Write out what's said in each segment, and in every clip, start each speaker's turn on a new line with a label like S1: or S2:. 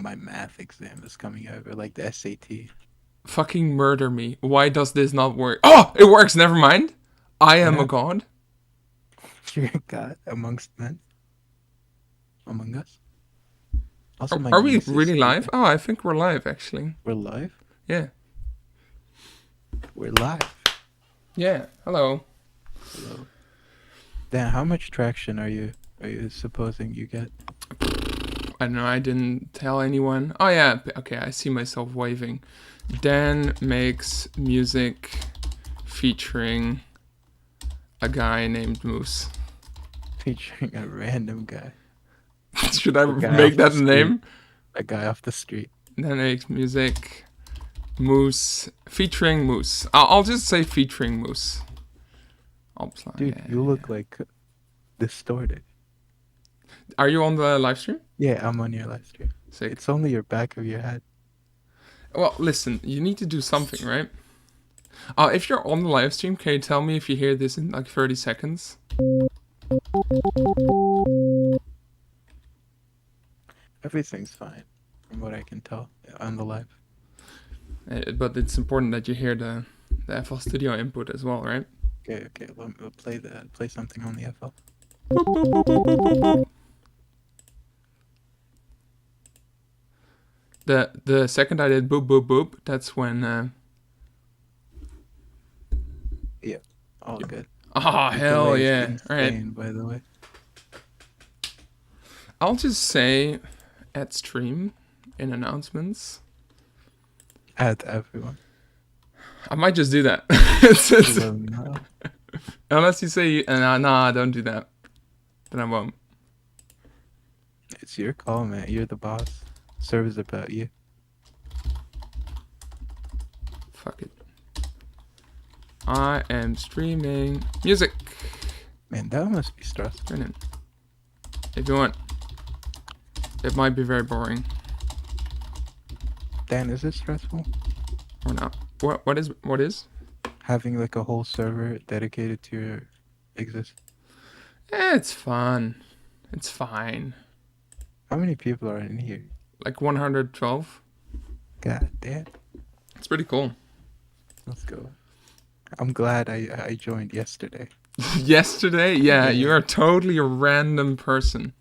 S1: my math exam is coming up, or like the SAT.
S2: Fucking murder me. Why does this not work? Oh, it works. Never mind. I
S1: What
S2: am a
S1: happened?
S2: god.
S1: You're a god amongst men, among us. Also, my
S2: Are we
S1: niece is
S2: really live?
S1: sleeping.
S2: Oh, I think we're live actually.
S1: We're live.
S2: Yeah.
S1: We're live.
S2: Yeah. Hello.
S1: Hello. Dan, how much traction are you supposing you get?
S2: I don't know. I didn't tell anyone. Oh yeah. Okay. I see myself waving. Dan makes music featuring a guy named Moose.
S1: Featuring a random guy,
S2: Should I
S1: a guy
S2: make
S1: off the
S2: that the
S1: street,
S2: name?
S1: a guy off the street.
S2: Dan makes music Moose featuring Moose. I'll just say featuring Moose. I'll play.
S1: Dude,
S2: Yeah,
S1: you
S2: yeah.
S1: look like distorted.
S2: Are you on the live stream?
S1: Yeah, I'm on your live stream.
S2: Sick.
S1: It's only your back of your head.
S2: Well, listen, you need to do something, right? If you're on the live stream, can you tell me if you hear this in like 30 seconds?
S1: Everything's fine, from what I can tell on the live.
S2: But it's important that you hear the FL Studio input as well, right?
S1: Okay, okay. Let me play something on the FL.
S2: Boop, boop, boop, boop, boop, boop, boop. The second I did boop boop boop, that's when.
S1: Yeah, all
S2: Yep.
S1: good.
S2: Ah,
S1: The
S2: hell
S1: delay is
S2: yeah! All right,
S1: insane, by the way.
S2: I'll just say at stream in announcements.
S1: Add everyone.
S2: I might just do that. It's-
S1: Let me know.
S2: unless you say, nah, don't do that. Then I won't.
S1: It's your call, man. You're the boss. Server's about you.
S2: Fuck it. I am streaming music.
S1: Man, that must be stressful.
S2: Turn in. If you want. It might be very boring.
S1: Dan, is it stressful?
S2: Or not. What is?
S1: Having like a whole server dedicated to your existence?
S2: It's fun. It's fine.
S1: How many people are in here?
S2: Like 112.
S1: God damn.
S2: It's pretty cool.
S1: Let's go. I'm glad I joined yesterday.
S2: Yesterday? Yeah,
S1: Yeah.
S2: you're totally a random person.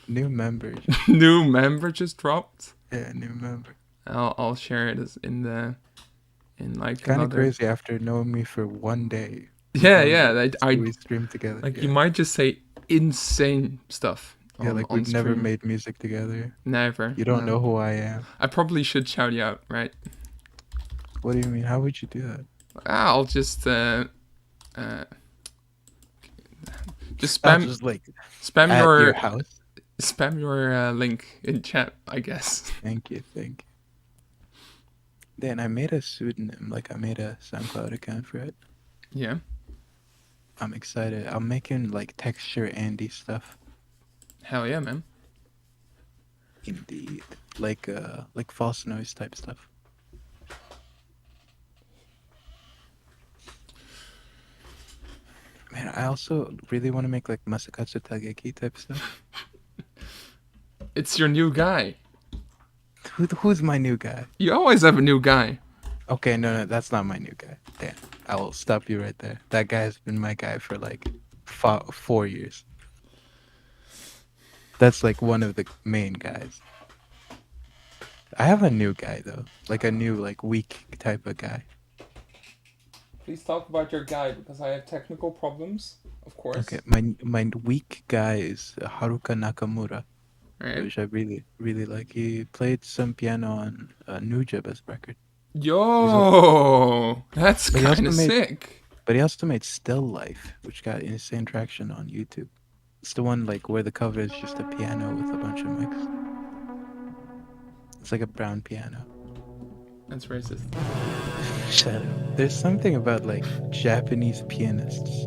S1: New members.
S2: New member just dropped.
S1: Yeah, new member.
S2: I'll share it as in like
S1: Kind of
S2: another.
S1: crazy after knowing me for one day.
S2: Yeah.
S1: We streamed together.
S2: Like
S1: Yeah.
S2: you might just say insane stuff.
S1: Yeah, like
S2: on
S1: we've never
S2: stream.
S1: made music together.
S2: Never.
S1: You don't
S2: No.
S1: know who I am.
S2: I probably should shout you out, right?
S1: What do you mean? How would you do that?
S2: I'll just just
S1: I'll
S2: spam
S1: just like
S2: spam
S1: at
S2: your
S1: your house.
S2: spam your link in chat, I guess.
S1: Thank you. Then I made a pseudonym, like I made a SoundCloud account for it.
S2: Yeah.
S1: I'm excited. I'm making like texture Andy stuff.
S2: Hell yeah, man.
S1: Indeed. Like false noise type stuff. Man, I also really want to make like Masakatsu Tageki type stuff.
S2: It's your new guy.
S1: Who's my new guy?
S2: You always have a new guy.
S1: Okay, no, that's not my new guy. Damn, I will stop you right there. That guy has been my guy for like 4 years. That's like one of the main guys. I have a new guy though, like a new like weak type of guy.
S2: Please talk about your guy because I have technical problems, of course.
S1: Okay, my weak guy is Haruka Nakamura,
S2: Right.
S1: which I really like. He played some piano on Nujaba's record,
S2: Yo, that's
S1: But he also
S2: kind of
S1: made-
S2: sick.
S1: but he also made Still Life, which got insane traction on YouTube. It's the one like where the cover is just a piano with a bunch of mics. It's like a brown piano.
S2: That's racist.
S1: Shut up. There's something about like Japanese pianists.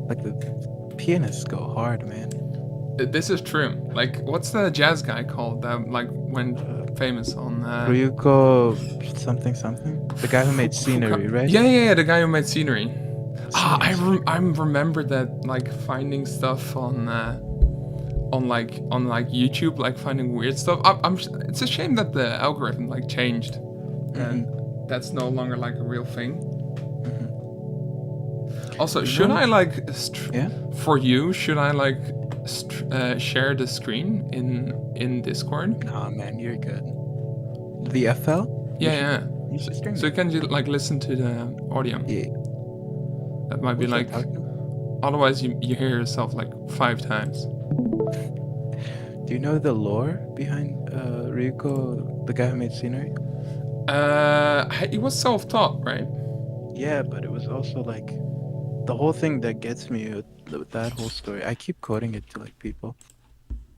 S1: Like the pianists go hard, man.
S2: This is true. Like, what's the jazz guy called that like went famous on?
S1: Ryuko something. The guy who made Scenery, right?
S2: Yeah, the guy who made scenery. I
S1: Scenery.
S2: remember that like finding stuff on on YouTube, like finding weird stuff. It's a shame that the algorithm like changed, and that's no longer like a real thing. Also, should I like for you? Should I like share the screen in Discord?
S1: Nah, man, you're good. The FL?
S2: Yeah.
S1: You should stream
S2: So you can like listen to the audio.
S1: Yeah.
S2: That might be like. Otherwise, you hear yourself like 5 times.
S1: Do you know the lore behind Ryuko, the guy who made scenery?
S2: He was self-taught, right?
S1: Yeah, but it was also like the whole thing that gets me with that whole story. I keep quoting it to like people.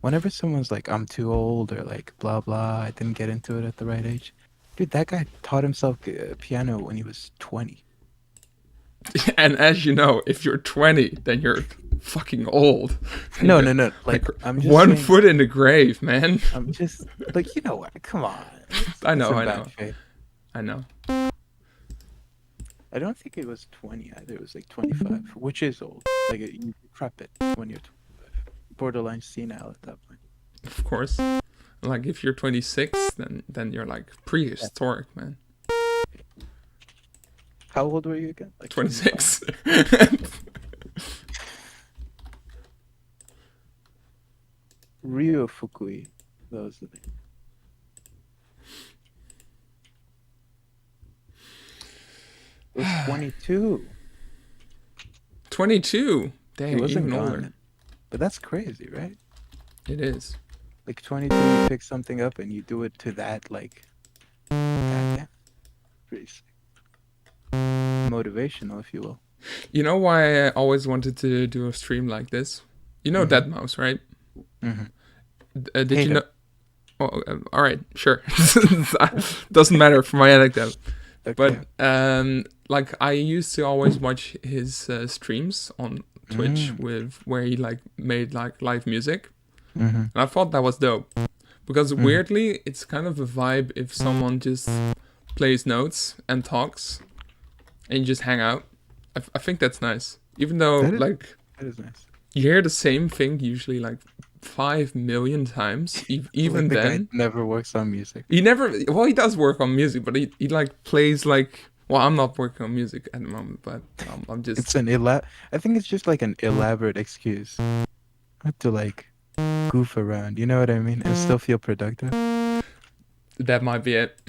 S1: Whenever someone's like, "I'm too old," or like, "blah blah," I didn't get into it at the right age. Dude, that guy taught himself piano when he was 20.
S2: And as you know, if you're 20, then you're fucking old.
S1: No. Like, I'm just
S2: one
S1: saying,
S2: foot in the grave, man.
S1: I'm just like, you know what? Come on.
S2: I know.
S1: I don't think it was 20 either. It was like 25, which is old. Like, you prep it when you're 25. Borderline senile at that point.
S2: Of course. Like, if you're 26, then you're like prehistoric, man.
S1: How old were you again? Like
S2: 26.
S1: Ryo Fukui. That was the name. It was 22.
S2: 22? Dang,
S1: He wasn't
S2: even
S1: gone.
S2: older.
S1: But that's crazy, right?
S2: It is.
S1: Like 22, you pick something up and you do it to that, like, goddamn. Pretty sick. Motivational, if you will.
S2: You know why I always wanted to do a stream like this? You know Deadmau5, right? Did you know? Oh, all right, sure. Doesn't matter for my anecdote. Okay. But like I used to always watch his streams on Twitch where he like made like live music, and I thought that was dope because weirdly it's kind of a vibe if someone just plays notes and talks, and you just hang out. I think that's nice, even though that
S1: is nice.
S2: You hear the same thing usually like 5 million times. Even
S1: like
S2: then,
S1: guy never works on music.
S2: He never. Well, he does work on music, but he like plays like. Well, I'm not working on music at the moment, but I'm just.
S1: It's an I think it's just like an elaborate excuse to like goof around. You know what I mean? And still feel productive.
S2: That might be it.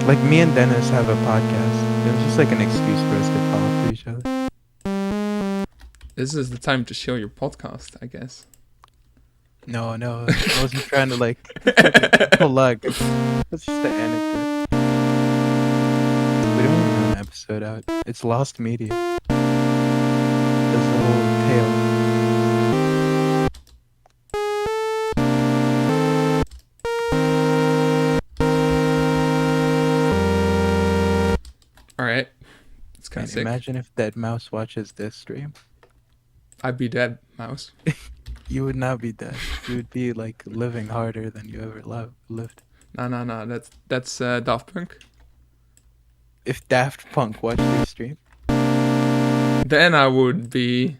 S1: Like me and Dennis have a podcast. It was just like an excuse for us to talk to each other.
S2: This is the time to show your podcast, I guess.
S1: No, I wasn't trying to like plug. That's just an anecdote. We don't even have an episode out. It's lost media. That's the whole tale.
S2: All right, it's kind of sick.
S1: Imagine if Deadmau5 watches this stream.
S2: I'd be dead, Mouse.
S1: You would not be dead. You would be like living harder than you ever lived.
S2: No. That's Daft Punk.
S1: If Daft Punk watched your stream,
S2: then I would be.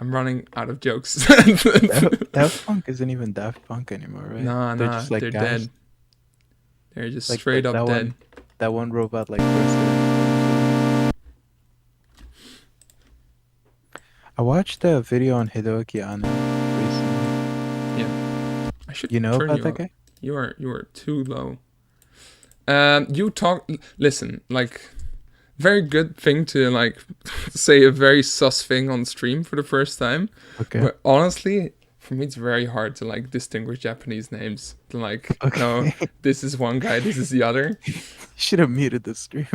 S2: I'm running out of jokes.
S1: Daft Punk isn't even Daft Punk anymore, right?
S2: No,
S1: just, like,
S2: they're
S1: guys.
S2: dead. They're just
S1: like
S2: straight up dead.
S1: That one robot like president. I watched a video on Hideaki Anno recently.
S2: Yeah. I should.
S1: You know about that guy?
S2: You are too low. Listen, like, very good thing to like say a very sus thing on stream for the first time.
S1: Okay.
S2: But honestly, for me, it's very hard to like distinguish Japanese names. Like, no, this is one guy, this is the other.
S1: Should have muted the stream.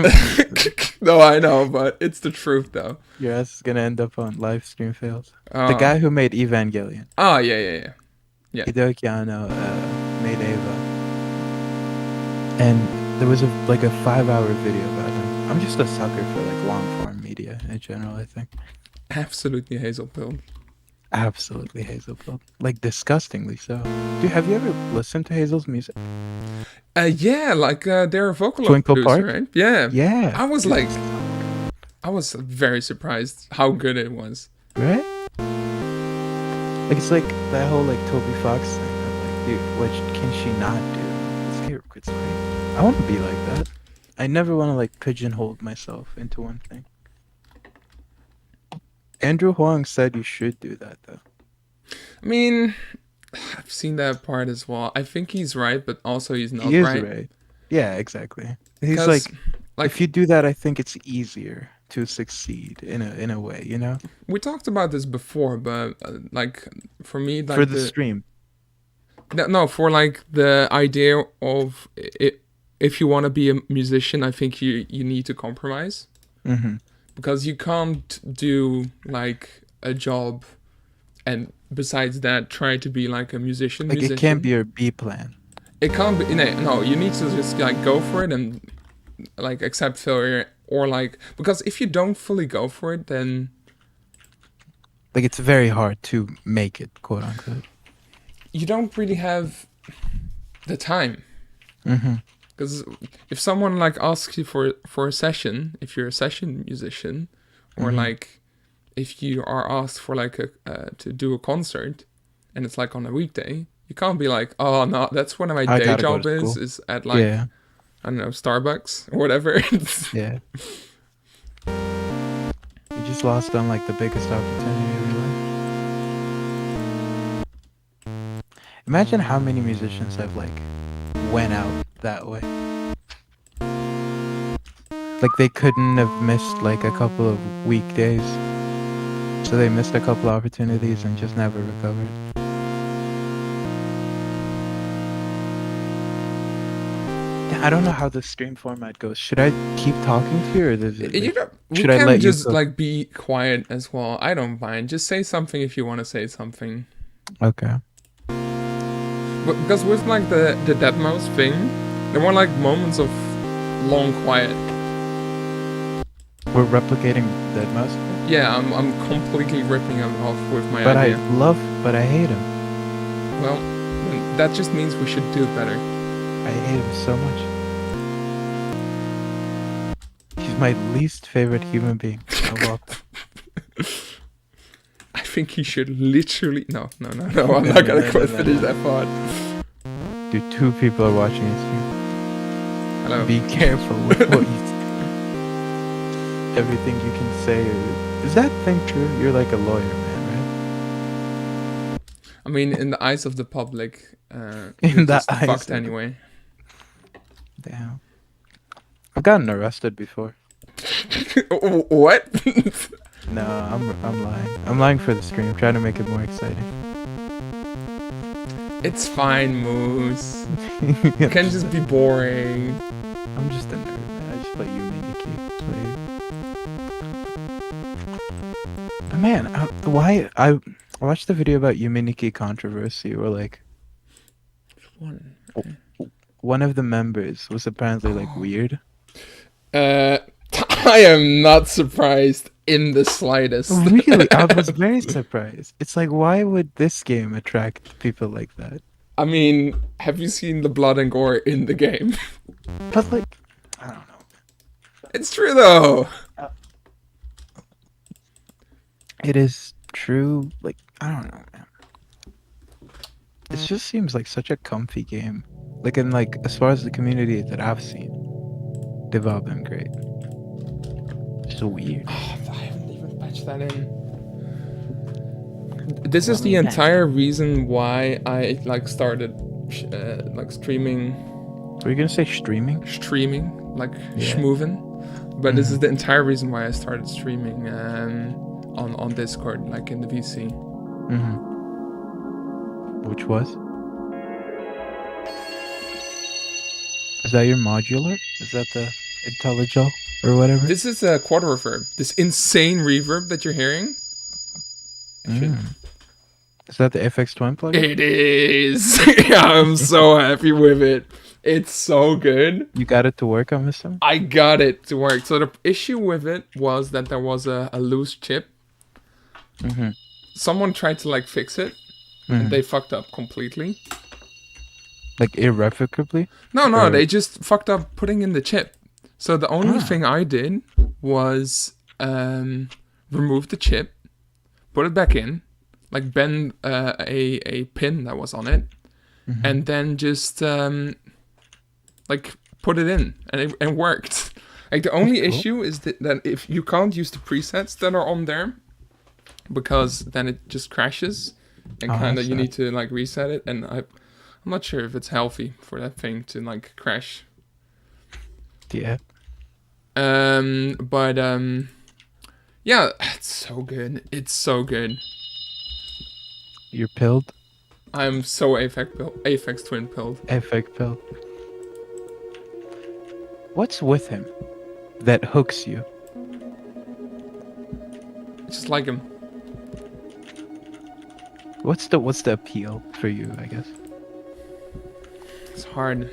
S2: No, I know, but it's the truth though.
S1: Your ass is gonna end up on live stream fails. The guy who made Evangelion.
S2: Oh yeah.
S1: Hideaki Anno made Eva, and there was a 5-hour video about him. I'm just a sucker for like long form media in general. I think.
S2: Absolutely Hazelpilled.
S1: Absolutely Hazelpilled. Like disgustingly so. Dude, have you ever listened to Hazel's music?
S2: Yeah, like they're a vocal
S1: Twinkle
S2: producer,
S1: Park?
S2: right? Yeah.
S1: Yeah.
S2: I was very surprised how good it was.
S1: Right? Like it's like that whole like Toby Fox thing. Of like, dude, what can she not do? This kid quits right. I want to be like that. I never want to like pigeonhole myself into one thing. Andrew Huang said you should do that though.
S2: I mean, I've seen that part as well. I think he's right, but also he's
S1: He
S2: not
S1: is
S2: right.
S1: right. Yeah, exactly. He's
S2: Because,
S1: like,
S2: like,
S1: if you do that, I think it's easier to succeed in a way, you know?
S2: we talked about this before, but like, for me,
S1: For
S2: like
S1: the stream.
S2: no, for like the idea of it, if you want to be a musician, I think you need to compromise
S1: Mm-hmm.
S2: because you can't do like a job and besides that try to be like a musician.
S1: Like it can't be your B plan.
S2: It can't be no. You need to just like go for it and like accept failure or like because if you don't fully go for it, then
S1: Like it's very hard to make it, quote unquote.
S2: you don't really have the time.
S1: Mm-hmm.
S2: Because if someone like asks you for a session, if you're a session musician, or
S1: Mhm.
S2: like if you are asked for like a to do a concert, and it's like on a weekday, you can't be like, oh no, that's when my
S1: I
S2: day
S1: gotta go
S2: job
S1: to school.
S2: is at like
S1: Yeah,
S2: I don't know Starbucks or whatever.
S1: yeah. You just lost on like the biggest opportunity of your life. Imagine how many musicians have like went out that way. Like they couldn't have missed like a couple of weekdays. So they missed a couple opportunities and just never recovered. Yeah, I don't know how the stream format goes. Should I keep talking to you or does it,
S2: You
S1: like,
S2: know, we
S1: should I
S2: can
S1: let you
S2: just
S1: cook?
S2: like be quiet as well. I don't mind. Just say something if you want to say something.
S1: Okay.
S2: But because with like the dead mouse thing, there were like moments of long quiet.
S1: We're replicating Dead Mouse.
S2: Yeah, I'm completely ripping him off with my
S1: But
S2: idea.
S1: but I hate him.
S2: Well, that just means we should do better.
S1: I hate him so much. He's my least favorite human being of all time.
S2: I think he should literally. No. I'm not gonna finish that part.
S1: Dude, 2 people are watching you stream.
S2: Hello.
S1: Be careful with what you say. Everything you can say. Is that thing true? You're like a lawyer, man, right?
S2: I mean, in the eyes of the public,
S1: In
S2: you're
S1: the
S2: just
S1: eyes
S2: fucked
S1: of-
S2: anyway.
S1: Damn. I've gotten arrested before.
S2: What?
S1: No, I'm lying. I'm lying for the stream, trying to make it more exciting.
S2: It's fine, Moose. It can just be boring.
S1: I'm just a nerd, man. I just let you make it keep play. But man, why I watched the video about Yuminiki controversy where like one of the members was apparently like weird.
S2: I am not surprised in the slightest.
S1: Really, I was very surprised. It's like, why would this game attract people like that?
S2: I mean, have you seen the blood and gore in the game?
S1: But like, I don't know.
S2: It's true though.
S1: It is true. Like, I don't know, man. It just seems like such a comfy game. Like, and like, as far as the community that I've seen, they've all been great. So weird.
S2: Oh, I haven't even patched that in. This is the entire reason why I like started like streaming.
S1: Were you gonna say streaming?
S2: Like
S1: Yeah.
S2: schmoovin'. But this is the entire reason why I started streaming on Discord, like in the VC.
S1: Mm-hmm. Which was? Is that your modular? Is that the IntelliGel or whatever?
S2: This is a quad reverb. This insane reverb that you're hearing.
S1: Is that the FX Twin plugin?
S2: It is. Yeah, I'm so happy with it. It's so good.
S1: You got it to work on this one?
S2: I got it to work. So the issue with it was that there was a loose chip.
S1: Mm-hmm.
S2: Someone tried to like fix it, and they fucked up completely.
S1: Like irrevocably?
S2: No,
S1: Or-
S2: they just fucked up putting in the chip. So the only thing I did was remove the chip, put it back in, like bend a pin that was on it, and then just like put it in, and it worked. Like the only
S1: cool.
S2: issue is that if you can't use the presets that are on there, because then it just crashes, and
S1: Oh,
S2: kind of
S1: that's
S2: you
S1: sad.
S2: need to like reset it. And I'm not sure if it's healthy for that thing to like crash.
S1: Yeah.
S2: But yeah, it's so good. It's so good.
S1: You're pilled.
S2: I'm so Aphex Twin pilled.
S1: Effect pilled. What's with him that hooks you?
S2: Just like him.
S1: What's the appeal for you, I guess?
S2: It's hard.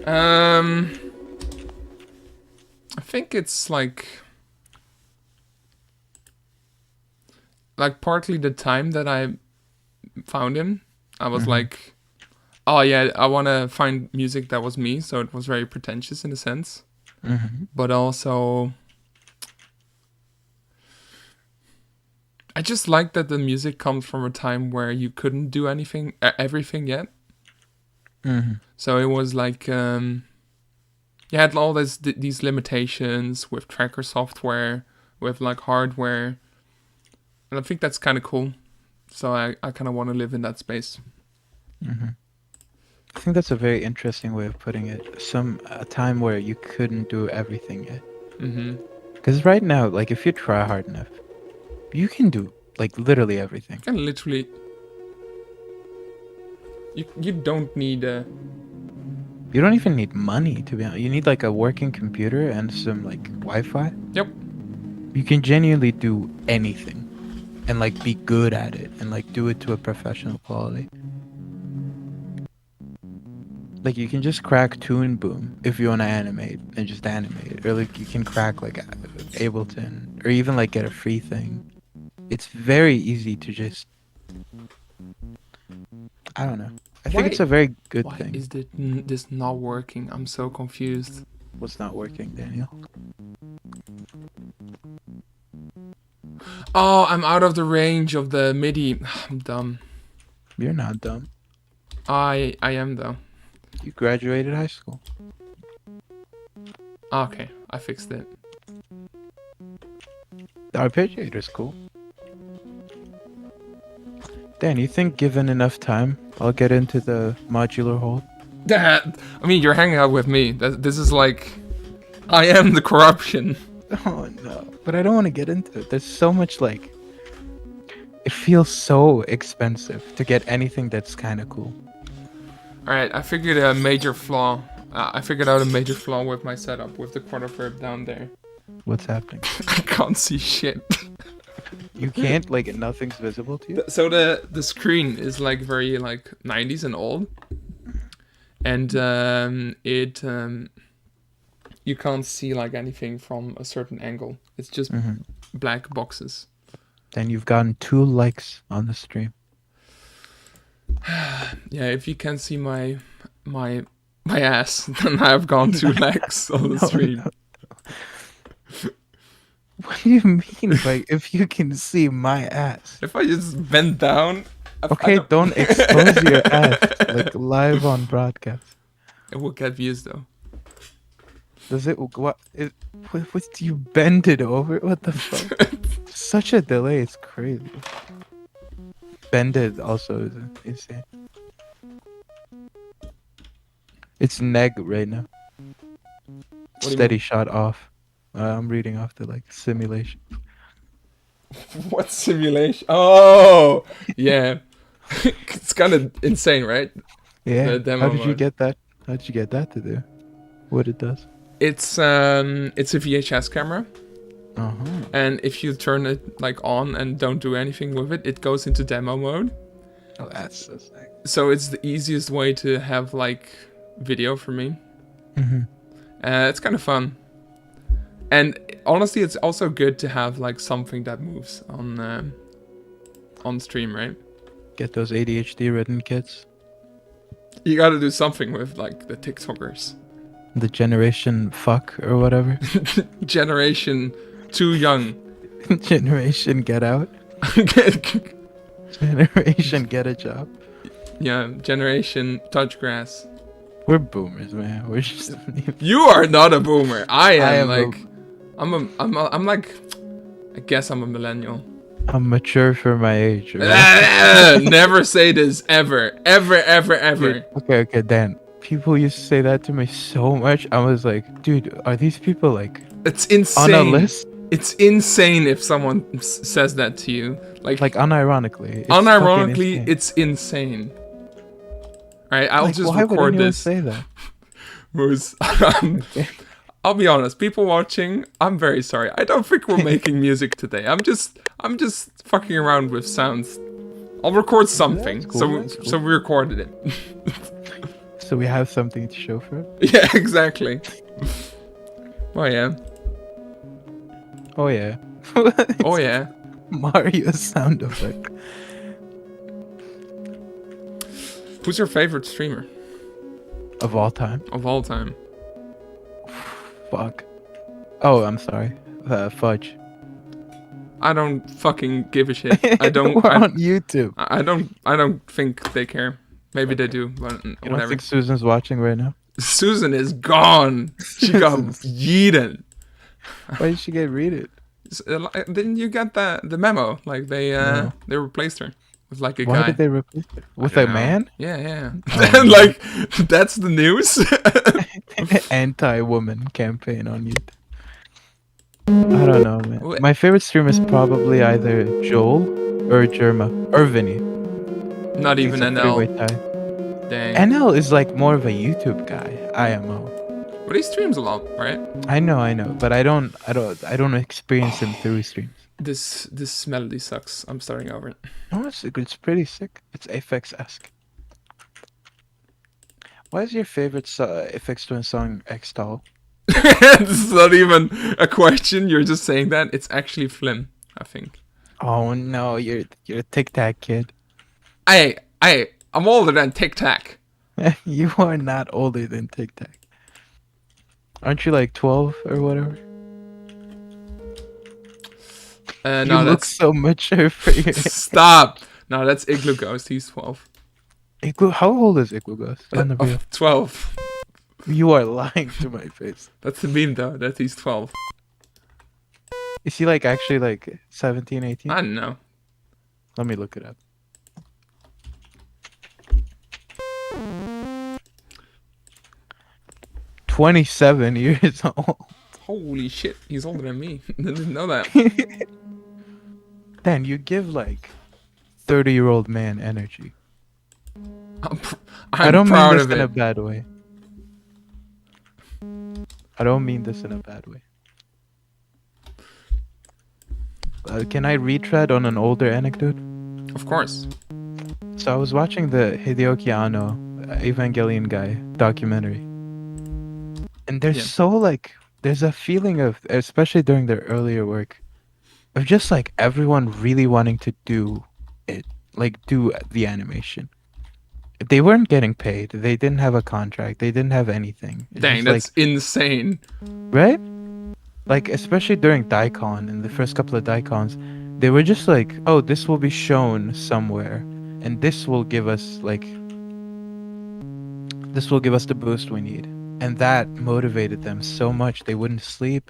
S2: I think it's like partly the time that I found him. I was like, oh yeah, I want to find music that was me, so it was very pretentious in a sense. But also, I just like that the music comes from a time where you couldn't do everything yet. So it was like, you had all these limitations with tracker software, with like hardware, and I think that's kind of cool. So I kind of want to live in that space.
S1: I think that's a very interesting way of putting it. A time where you couldn't do everything yet. Because right now, like if you try hard enough, you can do like literally everything.
S2: And literally, you don't need
S1: You don't even need money to be honest. You need like a working computer and some like Wi-Fi.
S2: Yep.
S1: You can genuinely do anything, and like be good at it, and like do it to a professional quality. Like you can just crack Toon Boom if you want to animate and just animate it, or like you can crack like Ableton, or even like get a free thing. It's very easy to just. I don't know. I think it's a very good
S2: Why
S1: thing.
S2: is this not working? I'm so confused.
S1: What's not working, Daniel?
S2: Oh, I'm out of the range of the MIDI. I'm dumb.
S1: You're not dumb.
S2: I am though.
S1: You graduated high school.
S2: Okay, I fixed it.
S1: The arpeggiator's cool. Dan, you think given enough time, I'll get into the modular hold?
S2: I mean, you're hanging out with me. This is like, I am the corruption.
S1: Oh no, but I don't want to get into it. There's so much like. It feels so expensive to get anything that's kind of cool.
S2: All right, I figured a major flaw. I figured out a major flaw with my setup with the quarter verb down there.
S1: What's happening?
S2: I can't see shit.
S1: You can't, like, nothing's visible to you?
S2: So the screen is like very like 90s and old, and you can't see like anything from a certain angle. It's just black boxes.
S1: Then you've gotten 2 likes on the stream.
S2: Yeah, if you can see my ass, then I've gone 2 legs on the stream.
S1: No. What do you mean by if you can see my ass?
S2: If I just bend down.
S1: Okay, don't expose your ass like live on broadcast.
S2: It will get views though.
S1: Does it? What do you bend it over? What the fuck? Such a delay. It's crazy. Bend it also is insane. It's neg right now.
S2: do you
S1: Steady shot off. I'm reading off the like simulation.
S2: What simulation? Oh, yeah. It's kind of insane, right?
S1: Yeah.
S2: The demo
S1: How did you
S2: mode.
S1: get that? How did you get that to do? What it does?
S2: It's a VHS camera,
S1: Uh-huh.
S2: and if you turn it like on and don't do anything with it, it goes into demo mode.
S1: Oh, that's so sick.
S2: So it's the easiest way to have like video for me. It's kind of fun. And honestly, it's also good to have like something that moves on stream, right?
S1: Get those ADHD ridden kids.
S2: You got to do something with like the TikTokers.
S1: The generation fuck or whatever.
S2: Generation too young.
S1: Generation get out. Generation get a job.
S2: Yeah, generation touch grass.
S1: We're boomers, man. We're just.
S2: You are not a boomer. I am,
S1: I am
S2: like, I'm like, I guess I'm a millennial.
S1: I'm mature for my age. Right?
S2: Never say this ever, ever, ever, ever.
S1: Dude, okay, Dan. People used to say that to me so much. I was like, dude, are these people like
S2: It's
S1: on a
S2: insane.
S1: list?
S2: It's insane if someone says that to you. Like
S1: Unironically. It's fucking
S2: unironically,
S1: insane.
S2: it's insane. Alright, I'll
S1: Like,
S2: just
S1: why would
S2: record
S1: anyone
S2: this.
S1: say that?
S2: Moose. I'll be honest, people watching, I'm very sorry. I don't think we're making music today. I'm just fucking around with sounds. I'll record something.
S1: That's cool,
S2: So
S1: that's cool.
S2: so we recorded it.
S1: So we have something to show for it.
S2: Yeah, exactly. Oh yeah.
S1: Oh yeah.
S2: Oh yeah.
S1: Mario sound effect.
S2: Who's your favorite streamer
S1: Of all time.
S2: of all time?
S1: Fuck. Oh, I'm sorry. Fudge.
S2: I don't fucking give a shit. I don't.
S1: We're on YouTube.
S2: I don't think they care. Maybe they do, but
S1: You don't
S2: whatever.
S1: think Susan's watching right now?
S2: Susan is gone. She got yeeted.
S1: Why did she get read?
S2: Didn't you get the memo? Like they
S1: No.
S2: they replaced her with like a
S1: Why
S2: guy.
S1: did they replace it? With
S2: I
S1: a
S2: don't know.
S1: man?
S2: Yeah, yeah.
S1: Oh,
S2: Like that's the news.
S1: Anti-woman campaign on YouTube. I don't know, man.
S2: What?
S1: My favorite streamer is probably either Joel or Jerma or Vinny.
S2: Not even
S1: It's a
S2: NL.
S1: three-way tie.
S2: Dang.
S1: NL is like more of a YouTube guy. IMO.
S2: But he streams a lot, right?
S1: I know, but I don't experience him through streams.
S2: This melody sucks. I'm starting over it.
S1: No, it's pretty sick. It's Aphex-esque. Why is your favorite Aphex Twin song X-Tall?
S2: This is not even a question. You're just saying that. It's actually Flim, I think.
S1: Oh no, you're a Tic Tac kid.
S2: I'm older than Tic Tac.
S1: You are not older than Tic Tac. Aren't you like 12 or whatever?
S2: No,
S1: You look
S2: that's
S1: so mature for your
S2: stop. No, that's Igloo Ghost. He's 12.
S1: Igloo. How old is Igloo Ghost? On the real.
S2: 12.
S1: You are lying to my face.
S2: That's the meme though. That he's 12.
S1: Is he like actually like 17, 18?
S2: I don't know.
S1: Let me look it up. "27 years old."
S2: Holy shit, he's older than me. I didn't know that.
S1: Dan, you give like 30-year-old man energy. I
S2: I'm
S1: don't mean
S2: proud
S1: this
S2: of
S1: in a
S2: it.
S1: bad way. I don't mean this in a bad way. Can I retread on an older anecdote?
S2: Of course.
S1: So I was watching the Hideaki Anno Evangelion guy documentary. And there's
S2: Yeah.
S1: so like there's a feeling of, especially during their earlier work, of just like everyone really wanting to do it, like do the animation. They weren't getting paid. They didn't have a contract. They didn't have anything. It's
S2: Dang,
S1: just,
S2: that's insane.
S1: right? Like, especially during Daikon, in the first couple of Daikons, they were just like, oh, this will be shown somewhere, and this will give us the boost we need. And that motivated them so much they wouldn't sleep.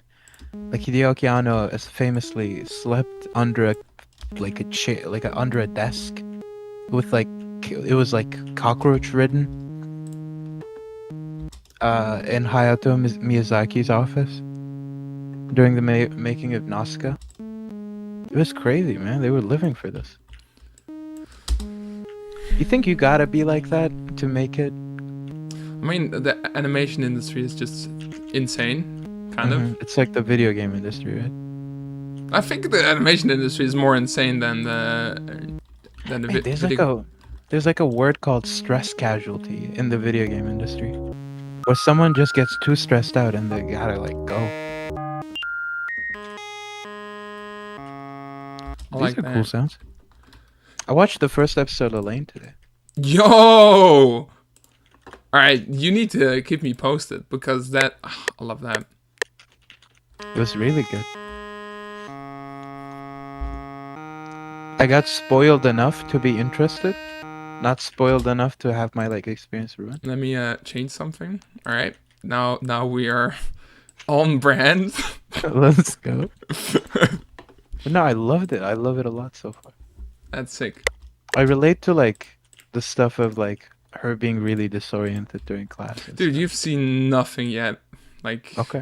S1: Like Hideaki Anno famously slept under a chair, under a desk, with it was like cockroach ridden. In Hayato Miyazaki's office during the making of Nausicaa. It was crazy, man. They were living for this. You think you gotta be like that to make it?
S2: I mean, the animation industry is just insane, kind of.
S1: It's like the video game industry, right?
S2: I think the animation industry is more insane than the
S1: Hey, there's like a word called stress casualty in the video game industry, where someone just gets too stressed out and they gotta go. These are cool sounds. I watched the first episode of Lane today.
S2: Yo! Alright, you need to keep me posted because I love that.
S1: It was really good. I got spoiled enough to be interested, not spoiled enough to have my like experience ruined.
S2: Let me change something. All right. Now we are on brand.
S1: Let's go. But no, I loved it. I love it a lot so far.
S2: That's sick.
S1: I relate to like the stuff of like her being really disoriented during class and
S2: Dude,
S1: stuff.
S2: you've seen nothing yet. Like,
S1: Okay.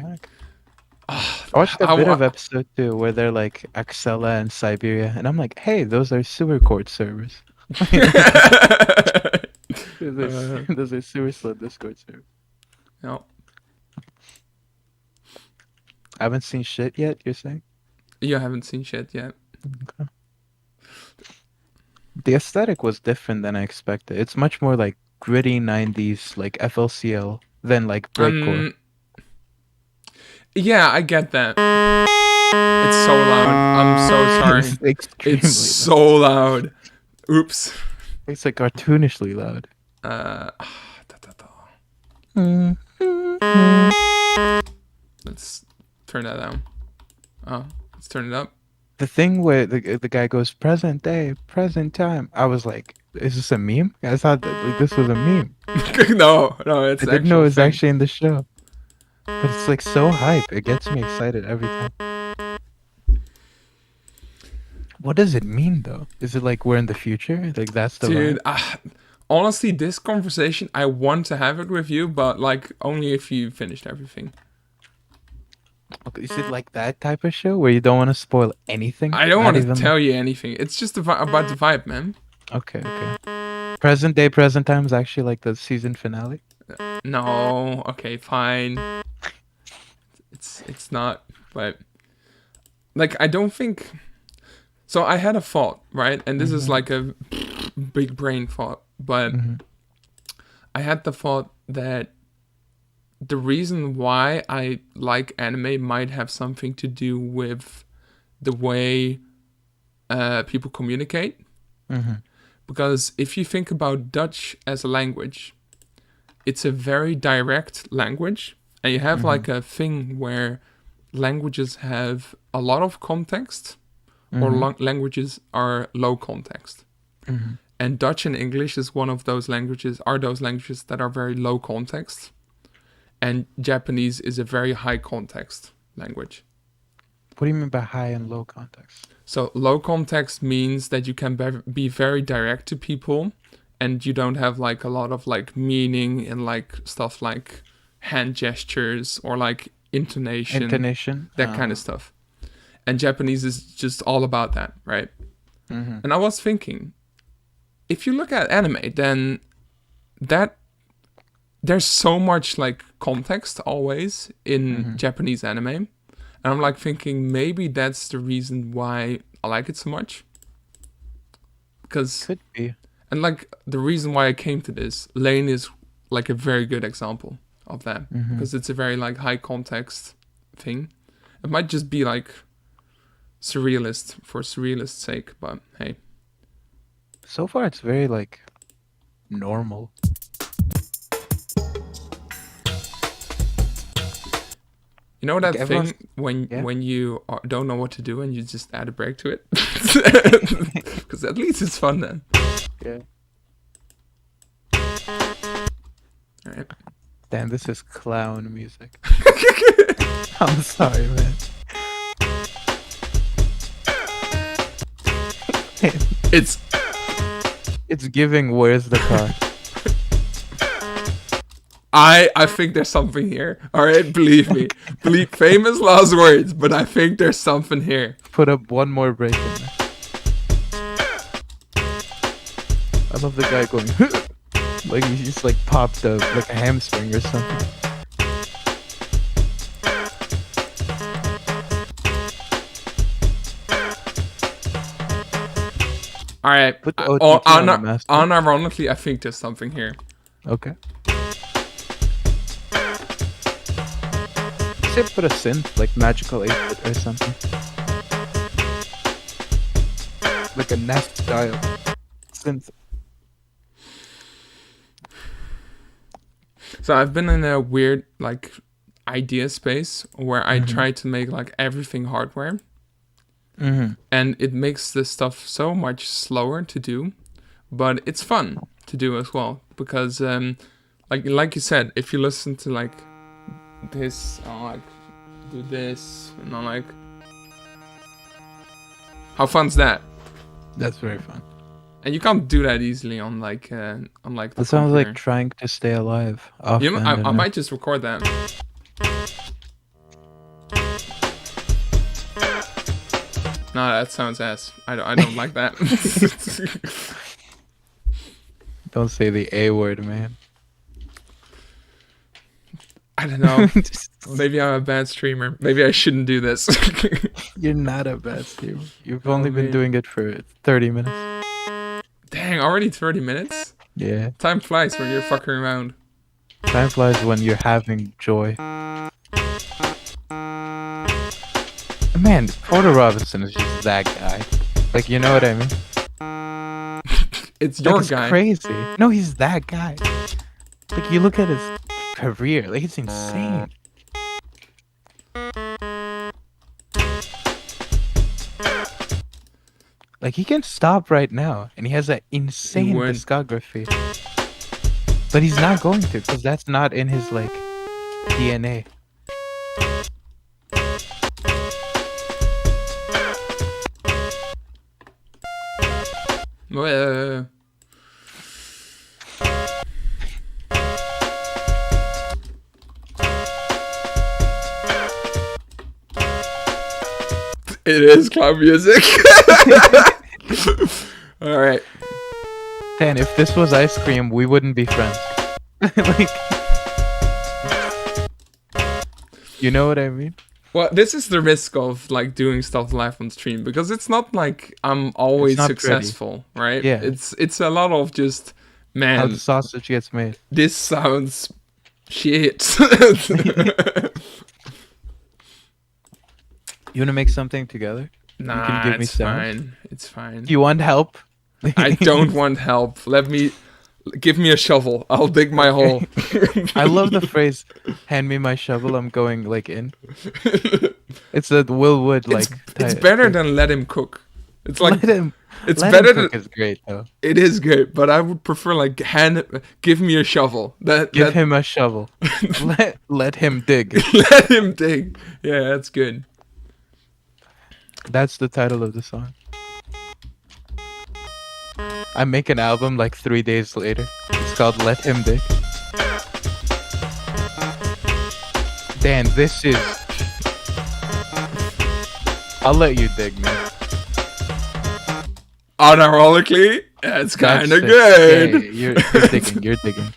S2: ah,
S1: I watched a
S2: I,
S1: bit of
S2: wa-
S1: episode 2 where they're like Axela and Siberia, and I'm like, hey, those are sewer court servers.
S2: uh,
S1: Those are sewer slot Discord servers.
S2: no,
S1: I haven't seen shit yet, you're saying?
S2: you haven't seen shit yet.
S1: Okay. The aesthetic was different than I expected. It's much more like gritty 90s, like FLCL, than like breakcore.
S2: Yeah, I get that. It's so loud. I'm so sorry.
S1: It's extremely
S2: It's so loud. Oops.
S1: It's like cartoonishly loud.
S2: Da, da, da. Let's turn that down. Oh, let's turn it up.
S1: The thing where the guy goes present day, present time. I was like, is this a meme? I thought that like, this was a meme.
S2: No, it's
S1: I didn't know it was
S2: thing.
S1: actually in the show. But it's like so hype. It gets me excited every time. What does it mean though? Is it like we're in the future? Like that's the
S2: Dude,
S1: vibe?
S2: honestly, this conversation, I want to have it with you, but like only if you finished everything.
S1: Okay, is it like that type of show where you don't want to spoil anything?
S2: I don't
S1: Not
S2: want to
S1: even
S2: tell you anything. It's just about the vibe, man.
S1: Okay, okay. Present day, present time is actually like the season finale.
S2: No, okay, fine. It's not, but like I don't think. So I had a thought, right? And this is like a big brain thought, but I had the thought that the reason why I like anime might have something to do with the way people communicate. Because if you think about Dutch as a language, it's a very direct language. And you have like a thing where languages have a lot of context or languages are low context. And Dutch and English is one of those languages, are those languages that are very low context. And Japanese is a very high context language.
S1: What do you mean by high and low context?
S2: So low context means that you can be very direct to people and you don't have like a lot of like meaning and like stuff like hand gestures or like intonation, that kind of stuff. And Japanese is just all about that, right? And I was thinking, if you look at anime, then that there's so much like context always in Japanese anime. And I'm like thinking maybe that's the reason why I like it so much. Because
S1: Could be.
S2: And like the reason why I came to this, Lane is like a very good example of that. Because it's a very like high context thing. It might just be like surrealist for surrealist's sake, but hey.
S1: So far it's very like normal.
S2: You know that
S1: Like
S2: thing when you don't know what to do and you just add a break to it? Because at least it's fun then.
S1: Yeah.
S2: Alright.
S1: Damn, this is clown music. I'm sorry, man. It's giving where's the car?
S2: I think there's something here. Alright, believe me. Famous last words, but I think there's something here.
S1: Put up one more break in there. I love the guy going like he just like popped up like a hamstring or something.
S2: Alright.
S1: Put the OTT on the master.
S2: Unironically, I think there's something here.
S1: Okay. Say put a synth, like magical 8-bit or something. Like a Nest style synth.
S2: So I've been in a weird like idea space where I try to make like everything hardware.
S1: Mm-hmm.
S2: and it makes this stuff so much slower to do, but it's fun to do as well because, like you said, if you listen to like this, I'll like do this, and I'm like, how fun's that?
S1: That's very fun.
S2: And you can't do that easily on like the
S1: That sounds like
S2: computer.
S1: trying to stay alive.
S2: You know,
S1: Offhand
S2: I
S1: and
S2: might just record that. No, that sounds ass. I don't like that.
S1: don't say the A word, man.
S2: I don't know. Maybe I'm a bad streamer. Maybe I shouldn't do this.
S1: You're not a bad streamer. You've
S2: Oh,
S1: only been
S2: man.
S1: doing it for 30 minutes.
S2: Dang, already 30 minutes?
S1: Yeah.
S2: Time flies when you're fucking around.
S1: Time flies when you're having joy. Man, Porter Robinson is just that guy. Like, you know what I mean?
S2: It's
S1: Like,
S2: your
S1: it's
S2: guy.
S1: crazy. No, he's that guy. Like, you look at his career, like, it's insane. Like, he can stop right now, and he has an insane
S2: would.
S1: discography. But he's not going to, because that's not in his, like, DNA.
S2: Well, it is cloud music. All right.
S1: Dan, if this was ice cream, we wouldn't be friends. Like, you know what I mean?
S2: Well, this is the risk of like doing stuff live on stream because it's not like I'm always
S1: not
S2: successful, right?
S1: Yeah.
S2: It's a lot of just
S1: How
S2: man.
S1: the sausage gets made.
S2: This sounds shit.
S1: You wanna make something together?
S2: Nah,
S1: can give me
S2: it's
S1: sound?
S2: fine. It's fine.
S1: Do you want help?
S2: I don't want help. Give me a shovel. I'll dig my hole.
S1: I love the phrase "hand me my shovel, I'm going like in." It's a Will Wood like.
S2: It's better than let him cook. It's like
S1: let him.
S2: it's
S1: let
S2: better
S1: him
S2: than
S1: cook is great though.
S2: it is good, but I would prefer like give me a shovel.
S1: Give him a shovel. let him dig.
S2: let him dig. Yeah, that's good.
S1: That's the title of the song. I make an album like 3 days later. It's called Let Him Dig. Dan, this is. I'll let you dig, man.
S2: Unironically, that's kind of
S1: sick.
S2: good.
S1: Yeah, you're digging. You're digging.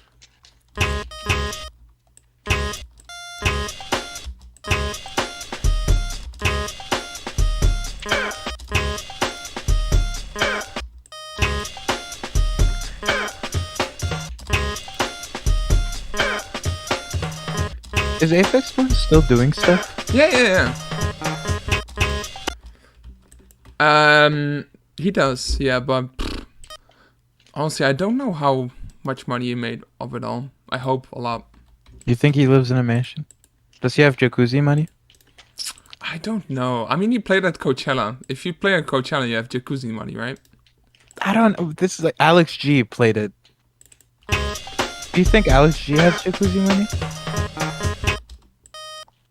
S1: Is Apex Twin still doing stuff?
S2: Yeah. He does, yeah, but honestly, I don't know how much money he made of it all. I hope a lot.
S1: You think he lives in a mansion? Does he have jacuzzi money?
S2: I don't know. I mean, he played at Coachella. If you play at Coachella, you have jacuzzi money, right?
S1: I don't know. This is like Alex G played it. Do you think Alex G has jacuzzi money?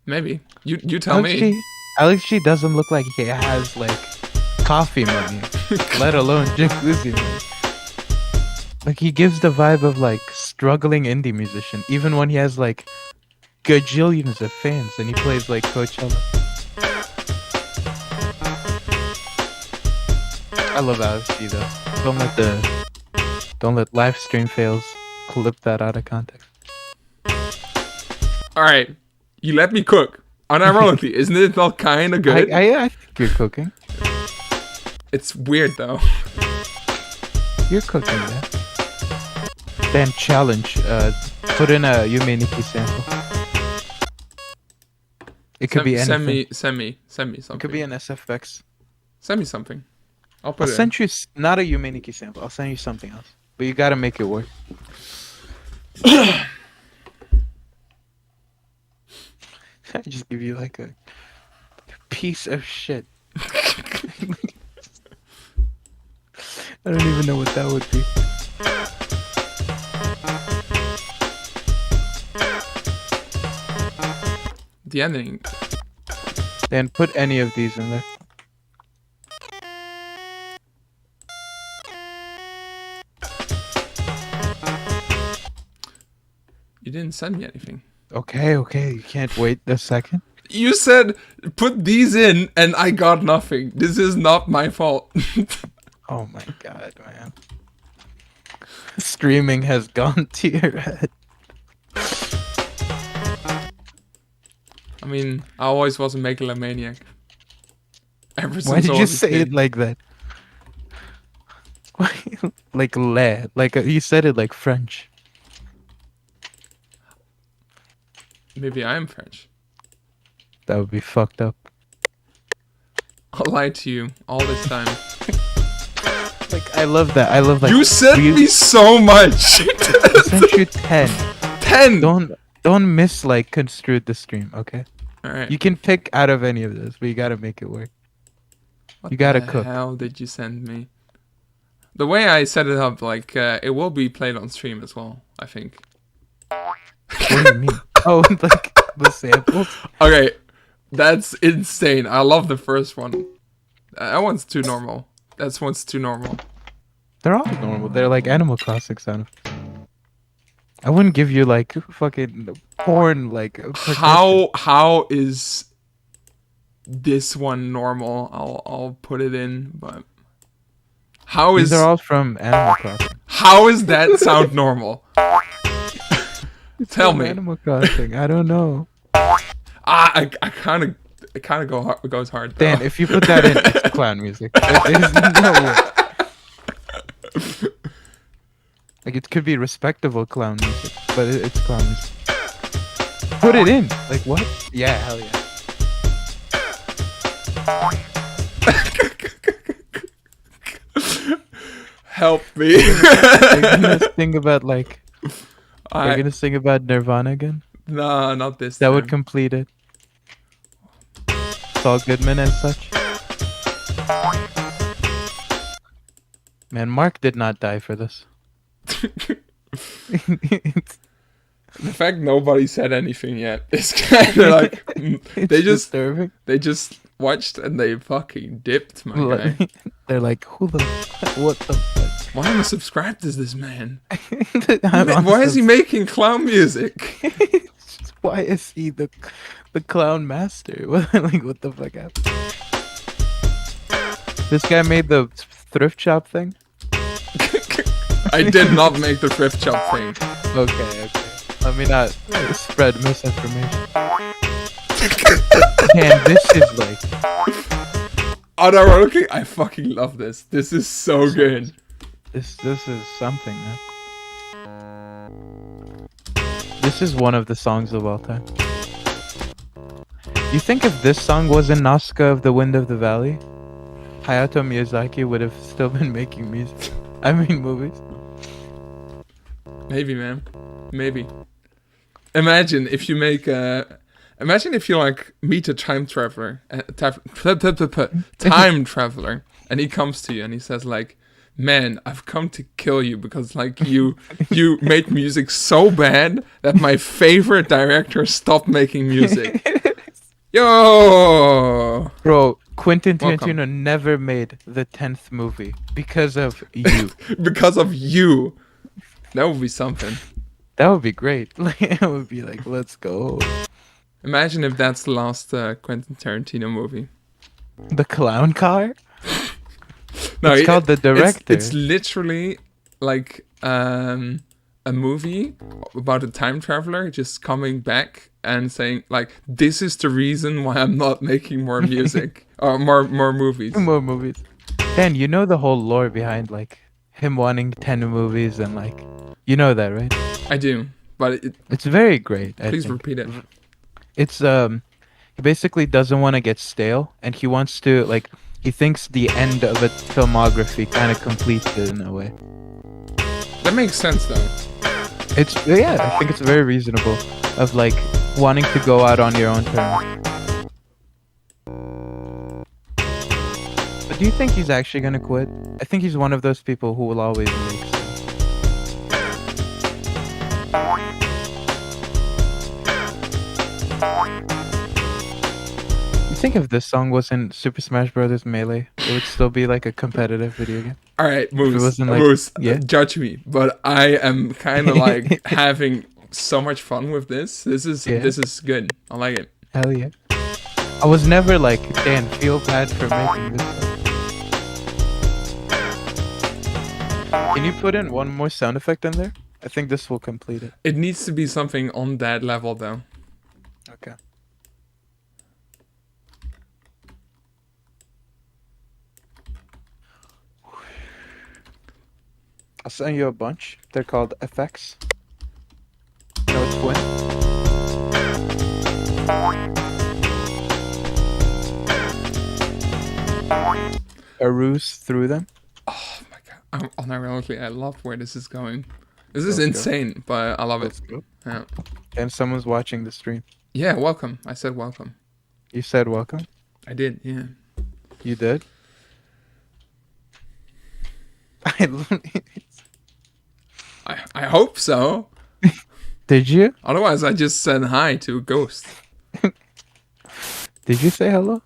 S2: Maybe. You tell me.
S1: Alex G doesn't look like he has like coffee money, let alone jacuzzi money. Like he gives the vibe of like struggling indie musician, even when he has like gajillions of fans and he plays like Coachella. I love Alex G though. Don't let live stream fails clip that out of context.
S2: All right, you let me cook. Unironically, isn't it all kind of good?
S1: I think you're cooking.
S2: It's weird though.
S1: You're cooking, man. Then challenge. Put in a Yume Nikki sample. It could be anything.
S2: Send me something.
S1: It could be an SFX.
S2: Send me something. I'll put
S1: I'll
S2: it in.
S1: send you not a Yume Nikki sample. I'll send you something else. But you gotta make it work. I just give you like a piece of shit. I don't even know what that would be.
S2: The ending.
S1: Dan, put any of these in there.
S2: You didn't send me anything.
S1: Okay, you can't wait a second.
S2: You said put these in, and I got nothing. This is not my fault.
S1: Oh my god, man. Streaming has gone to your head.
S2: I mean, I always was a megalomaniac. Ever since
S1: Why did
S2: I
S1: you
S2: was a
S1: say
S2: kid.
S1: it like that? Why, like le, like you said it like French.
S2: Maybe I am French.
S1: That would be fucked up.
S2: I'll lie to you all this time.
S1: Like I love that. I love like
S2: You sent me so much.
S1: I sent you 10.
S2: 10.
S1: Don't miss like construe the stream, okay?
S2: All right.
S1: You can pick out of any of those, but you gotta make it work.
S2: What
S1: You gotta
S2: the
S1: cook.
S2: hell did you send me? The way I set it up, like it will be played on stream as well. I think.
S1: What do you mean? Oh, like the samples.
S2: Okay, that's insane. I love the first one. That one's too normal. That one's too normal.
S1: They're all normal. They're like Animal Crossing sound. I wouldn't give you like fucking porn like. Percussion.
S2: How is this one normal? I'll put it in, but how
S1: These
S2: is
S1: are all from Animal Crossing.
S2: how is that sound normal? Tell
S1: From
S2: me.
S1: Animal Crossing. I don't know.
S2: I kind of go hard, goes hard. Though.
S1: Dan, if you put that in, it's clown music. There's no way. Like it could be respectable clown music, but it's clown music. Put it in. Like what? Yeah, hell yeah.
S2: Help me.
S1: You're gonna sing about like. You're
S2: I
S1: gonna sing about Nirvana again.
S2: no, not this.
S1: That
S2: time.
S1: would complete it. Saul Goodman and such. Man, Mark did not die for this.
S2: The fact nobody said anything yet is kind of like
S1: It's disturbing.
S2: they just watched and they fucking dipped, my guy.
S1: They're like, who the, what the fuck?
S2: Why am I subscribed to this man?
S1: I'm
S2: Why is he
S1: also-
S2: making clown music?
S1: Why is he the clown master? Like, what the fuck happened? This guy made the thrift shop thing?
S2: I did not make the thrift shop thing.
S1: Okay. Let me not spread misinformation. Man, this is like...
S2: Unironically, I fucking love this. This is so good.
S1: This is something, man. This is one of the songs of all time. You think if this song was in Nazca of the Wind of the Valley, Hayato Miyazaki would have still been making music? I mean movies.
S2: Maybe, man. Maybe. Imagine if you make imagine if you like meet a time traveler, time traveler, and he comes to you and he says like, "Man, I've come to kill you because like you made music so bad that my favorite director stopped making music." Yo,
S1: Bro, Quentin
S2: Welcome.
S1: Tarantino never made the 10th movie because of you.
S2: because of you. That would be something.
S1: That would be great. Like, it would be like, let's go.
S2: Imagine if that's the last Quentin Tarantino movie.
S1: The clown car?
S2: No,
S1: It's called The Director.
S2: It's literally like a movie about a time traveler just coming back and saying like, "This is the reason why I'm not making more music or more movies."
S1: More movies. Dan, you know the whole lore behind like him wanting 10 movies and like, you know that, right?
S2: I do, but
S1: It's very great. I
S2: please
S1: think.
S2: repeat it.
S1: It's he basically doesn't want to get stale, and he wants to like he thinks the end of a filmography kind of completes it in a way.
S2: That makes sense though.
S1: It's I think it's very reasonable of like wanting to go out on your own terms. Do you think he's actually gonna quit? I think he's one of those people who will always make stuff. You think if this song wasn't Super Smash Brothers Melee, it would still be like a competitive video game?
S2: All right,
S1: If it
S2: Moose,
S1: wasn't like,
S2: Moose,
S1: yeah.
S2: judge me, but I am kind of like having so much fun with this. This is good. I like it.
S1: Hell yeah. I was never like, Dan, feel bad for making this stuff. Can you put in one more sound effect in there? I think this will complete it.
S2: It needs to be something on that level, though.
S1: Okay. I'll send you a bunch. They're called effects. You know what's when? Peruse through them.
S2: Oh my god! Unironically, I love where this is going. This is
S1: Let's go.
S2: insane, but I love it.
S1: Let's go.
S2: Yeah.
S1: And someone's watching the stream.
S2: Yeah, welcome. I said welcome.
S1: You said welcome?
S2: I did. Yeah.
S1: You did?
S2: I hope so.
S1: Did you?
S2: Otherwise, I just said hi to a ghost.
S1: Did you say hello?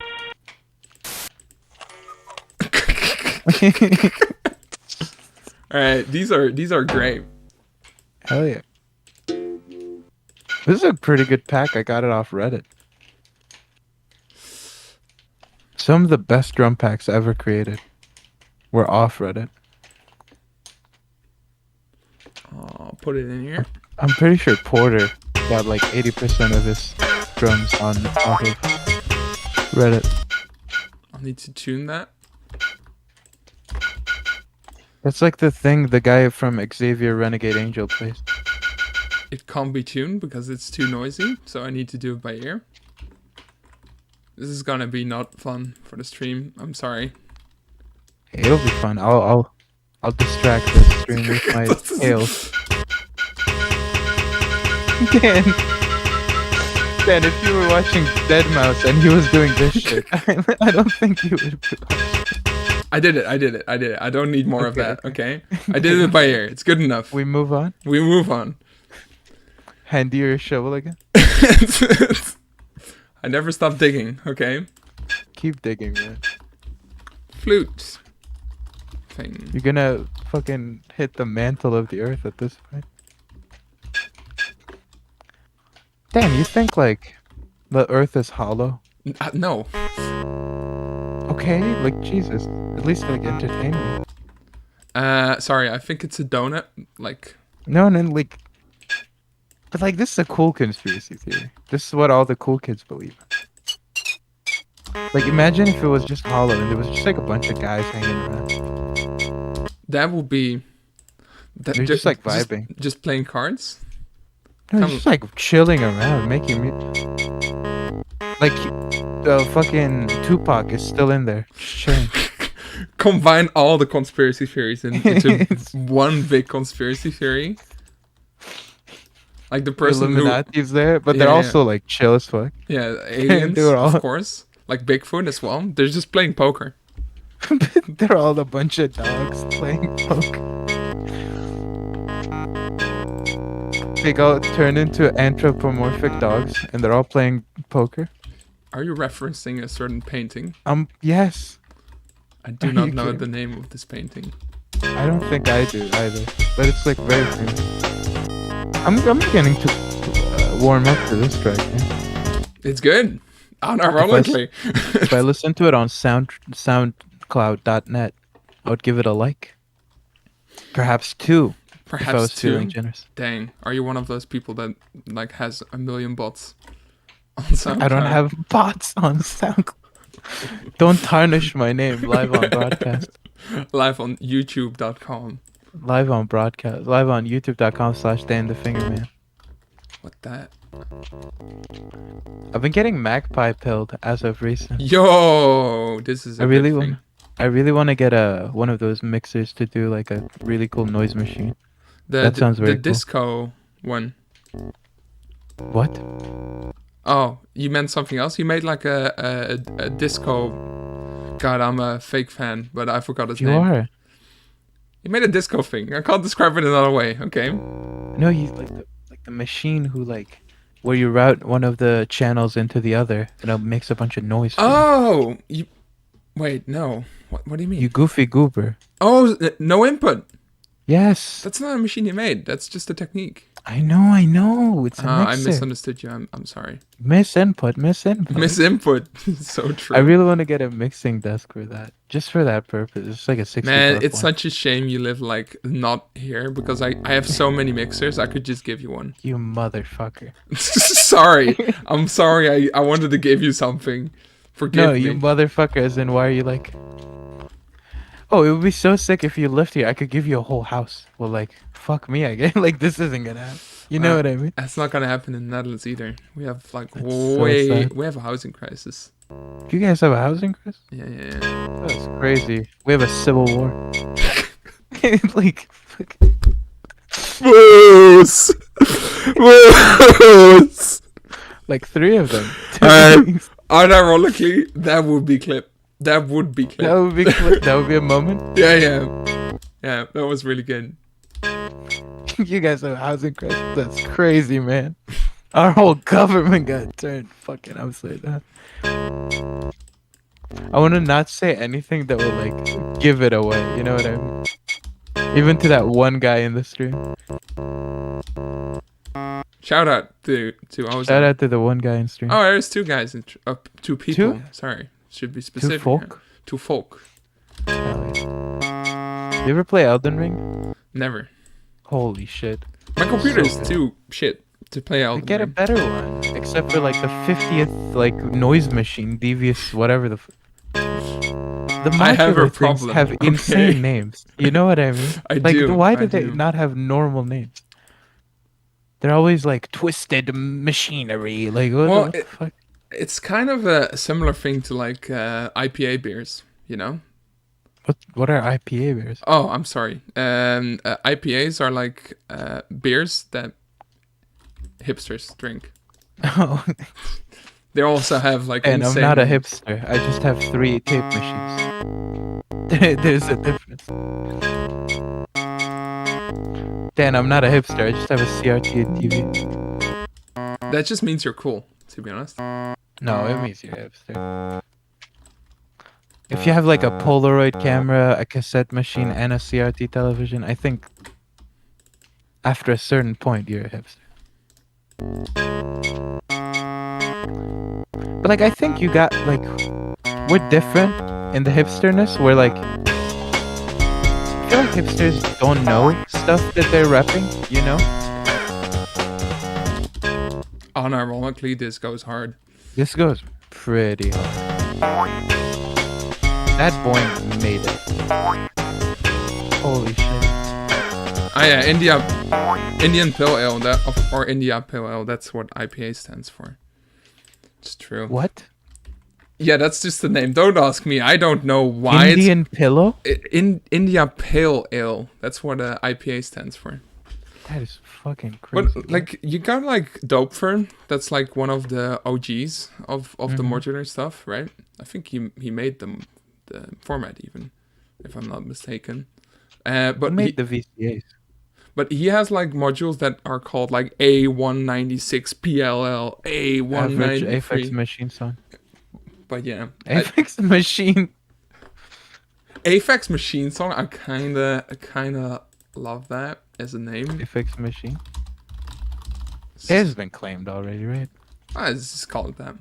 S2: All right, these are great.
S1: Hell yeah. This is a pretty good pack. I got it off Reddit. Some of the best drum packs ever created were off Reddit.
S2: I'll put it in here.
S1: I'm pretty sure Porter got like 80% of his drums off of Reddit.
S2: I'll need to tune that.
S1: That's like the thing the guy from Xavier Renegade Angel plays.
S2: It can't be tuned because it's too noisy, so I need to do it by ear. This is gonna be not fun for the stream. I'm sorry.
S1: It'll be fun. I'll distract the stream with my tails. Dan, if you were watching Deadmau5 and he was doing this shit, I don't think you would be watching.
S2: I did it. I don't need more of that, okay? I did it by ear. It's good enough.
S1: We move on?
S2: We move on.
S1: Hand you your shovel again?
S2: I never stop digging, okay?
S1: Keep digging, man.
S2: Flute. Thing.
S1: You're gonna fucking hit the mantle of the earth at this point. Damn, you think like the earth is hollow?
S2: No.
S1: Okay, like Jesus. At least like entertain me.
S2: Sorry, I think it's a donut. Like.
S1: No, like. But like, this is a cool conspiracy theory. This is what all the cool kids believe. Like, imagine if it was just hollow and there was just like a bunch of guys hanging around.
S2: That would be.
S1: They're just like vibing.
S2: Just playing cards.
S1: No, just like chilling around, making music. Like, fucking Tupac is still in there, just chilling.
S2: Combine all the conspiracy theories into one big conspiracy theory. Like the person
S1: Illuminati's there, but they're also like chill as fuck.
S2: Yeah, aliens, of course. Like Bigfoot as well. They're just playing poker.
S1: They're all a bunch of dogs playing poker. They all turn into anthropomorphic dogs, and they're all playing poker.
S2: Are you referencing a certain painting?
S1: Yes.
S2: I do not know the name of this painting.
S1: I don't think I do either, but it's like very famous. I'm beginning to warm up to this track. Yeah.
S2: It's good. Unironically.
S1: If I listen to it on SoundCloud.net, I would give it a like. Perhaps 2.
S2: Perhaps
S1: if I was
S2: 2.
S1: feeling generous.
S2: Dang, are you one of those people that like has a million bots on SoundCloud?
S1: I don't have bots on SoundCloud. Don't tarnish my name live on broadcast.
S2: Live on YouTube.com.
S1: Live on broadcast. Live on YouTube.com/DanTheFingerman.
S2: What that?
S1: I've been getting magpie pilled as of recent.
S2: Yo, this is.
S1: I really want to get one of those mixers to do like a really cool noise machine. That sounds very cool.
S2: The disco one.
S1: What?
S2: Oh, you meant something else? You made like a disco God, I'm a fake fan, but I forgot his
S1: You
S2: name.
S1: are.
S2: He made a disco thing. I can't describe it another way. Okay.
S1: No, you like the machine who like where you route one of the channels into the other and it makes a bunch of noise for you.
S2: Oh, you wait. No. What do you
S1: You
S2: mean?
S1: goofy goober.
S2: Oh, no input.
S1: Yes.
S2: That's not a machine you made. That's just a technique.
S1: I know. It's a
S2: I
S1: mixer.
S2: misunderstood you. I'm sorry.
S1: Miss input.
S2: Miss input. So true.
S1: I really want to get a mixing desk for that. Just for that purpose. It's like a 60
S2: Man,
S1: buck
S2: it's
S1: one.
S2: such a shame you live like not here because I have so many mixers. I could just give you one.
S1: You motherfucker.
S2: Sorry. I'm sorry. I wanted to give you something. Forgive
S1: No,
S2: me.
S1: you motherfucker, as in why are you like... Oh, it would be so sick if you lived here. I could give you a whole house. Well, like, fuck me, I guess. Like, this isn't gonna happen. You know what I mean?
S2: That's not gonna happen in the Netherlands either. We have like
S1: That's so sad.
S2: we have a housing crisis.
S1: You guys have a housing crisis?
S2: Yeah.
S1: That's crazy. We have a civil war. Like, fuck.
S2: Moose! Moose!
S1: Like 3 of them.
S2: Unironically, that would be clip. That would be clip.
S1: That would be a moment.
S2: Yeah. Yeah, that was really good.
S1: You guys have a housing crisis. That's crazy, man. Our whole government got turned fucking upside down. I want to not say anything that will like give it away. You know what I mean? Even to that one guy in the stream.
S2: Shout out to Ozone.
S1: Shout out to the one guy in stream.
S2: Oh, there's 2 guys, 2 people.
S1: Two?
S2: Sorry, should be specific.
S1: Folk?
S2: Here. 2 folk.
S1: You ever play Elden Ring?
S2: Never.
S1: Holy shit.
S2: My computer
S1: So
S2: is
S1: good.
S2: too shit to play Elden
S1: Get a
S2: Ring.
S1: better one. Except for like the 50th like noise machine, devious, whatever the... The
S2: I have a
S1: modular things
S2: problem,
S1: have
S2: okay?
S1: insane names. You know what I mean?
S2: I
S1: Like,
S2: do,
S1: why
S2: I
S1: do they
S2: do.
S1: not have normal names? They're always like twisted machinery. Like, what
S2: Well,
S1: the fuck?
S2: It's kind of a similar thing to like IPA beers, you know?
S1: What are IPA beers?
S2: Oh, I'm sorry. IPAs are like beers that hipsters drink.
S1: Oh,
S2: They also have like
S1: and I'm
S2: insane
S1: not a
S2: names.
S1: hipster. I just have 3 tape machines. There's a difference. Dan, I'm not a hipster. I just have a CRT and TV.
S2: That just means you're cool, to be honest.
S1: No, it means you're a hipster. If you have like a Polaroid camera, a cassette machine, and a CRT television, I think after a certain point you're a hipster. But like I think you got like we're different in the hipsterness. We're like I feel like hipsters don't know stuff that they're repping, you know?
S2: Unironically, this goes hard.
S1: This goes pretty hard. That boing made it. Holy shit.
S2: Ah yeah, Indian Pale Ale, or India Pale Ale, that's what IPA stands for. It's true.
S1: What?
S2: Yeah, that's just the name. Don't ask me. I don't know why
S1: Indian pillow?
S2: it's... India Pale Ale. That's what IPA stands for.
S1: That is fucking crazy.
S2: But like you got like Dope that's like one of the OGs of the modular stuff, right? I think he made the format even, if I'm not mistaken.
S1: Who
S2: But
S1: made the VCAs?
S2: but he has like modules that are called like A196 PLL,
S1: Average Aphex
S2: A193.
S1: Machine song.
S2: But yeah,
S1: Aphex Machine.
S2: Aphex Machine song. I kinda love that as a name.
S1: Aphex Machine. It has been claimed already, right?
S2: Let's just call it that.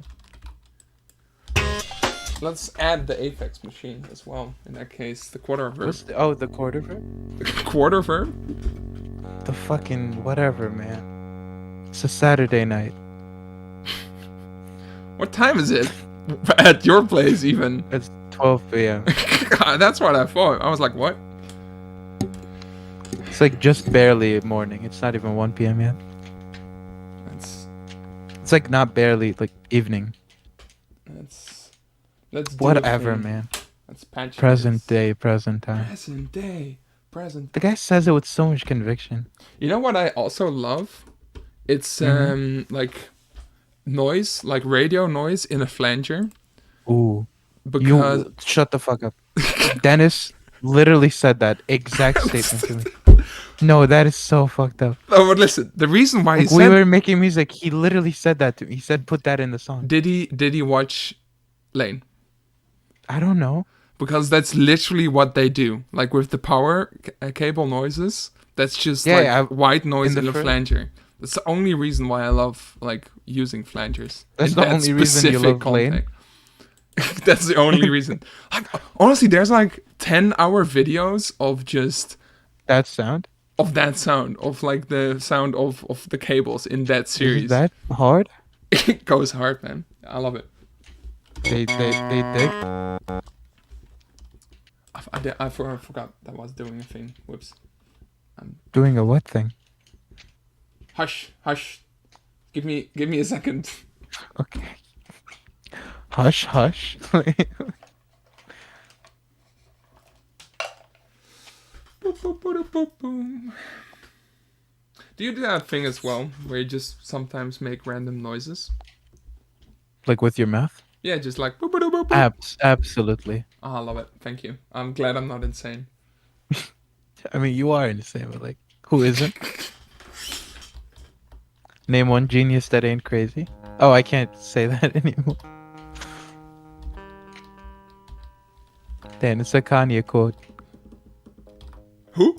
S2: Let's add the Aphex Machine as well. In that case, the quarter verb.
S1: The quarter verb?
S2: Quarter verb?
S1: The fucking whatever, man. It's a Saturday night.
S2: What time is it? At your place, even.
S1: It's 12 p.m.
S2: That's what I thought. I was like, what?
S1: It's like just barely morning. It's not even 1 p.m. yet. It's like not barely, like evening.
S2: Let's do
S1: Whatever,
S2: a thing.
S1: man.
S2: Let's patch
S1: Present
S2: this.
S1: day, present time.
S2: Present day. Present.
S1: The guy says it with so much conviction.
S2: You know what I also love? It's like noise, like radio noise in a flanger.
S1: Ooh.
S2: because
S1: You shut the fuck up. Dennis literally said that exact statement to me. No, that is so fucked up.
S2: oh, but listen, the reason why he
S1: Like we
S2: said
S1: were making music, he literally said that to me. He said put that in the song.
S2: did he watch Lane?
S1: I don't know.
S2: Because that's literally what they do. Like with the power cable noises, that's just
S1: Yeah,
S2: like
S1: yeah,
S2: white noise
S1: in the
S2: in a
S1: first.
S2: flanger. That's the only reason why I love like using flangers
S1: That's
S2: in
S1: the
S2: that
S1: only reason you
S2: specific
S1: love Lane.
S2: context. That's the only reason. Like honestly, there's like 10-hour videos of just
S1: That sound
S2: of that sound of like the sound of the cables in that
S1: is
S2: series.
S1: that hard?
S2: It goes hard, man. I love it.
S1: They dig.
S2: I forgot that was doing a thing. Whoops.
S1: Doing a what thing?
S2: Hush, hush. Give me a second.
S1: Okay. Hush, hush.
S2: Boop, boop, boop, boop, boom. Do you do that thing as well, where you just sometimes make random noises?
S1: Like with your mouth?
S2: Yeah, just like boop, boop, boop, boop.
S1: Absolutely.
S2: Oh, I love it. Thank you. I'm glad I'm not insane.
S1: I mean, you are insane, but like, who isn't? Name one genius that ain't crazy. Oh, I can't say that anymore. Damn, it's a Kanye quote.
S2: Who?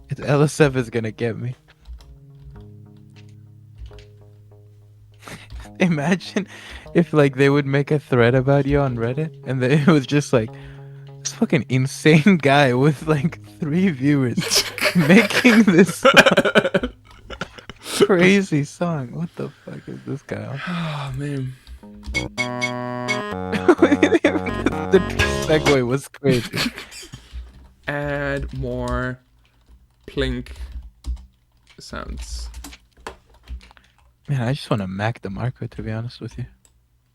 S1: It's LSF is gonna get me. Imagine if like they would make a thread about you on Reddit and then it was just like this fucking insane guy with like 3 viewers making this crazy song. What the fuck is this guy on?
S2: Oh man.
S1: The segue was crazy.
S2: Add more plink sounds.
S1: Man, I just want to mac the Marco, to be honest with you.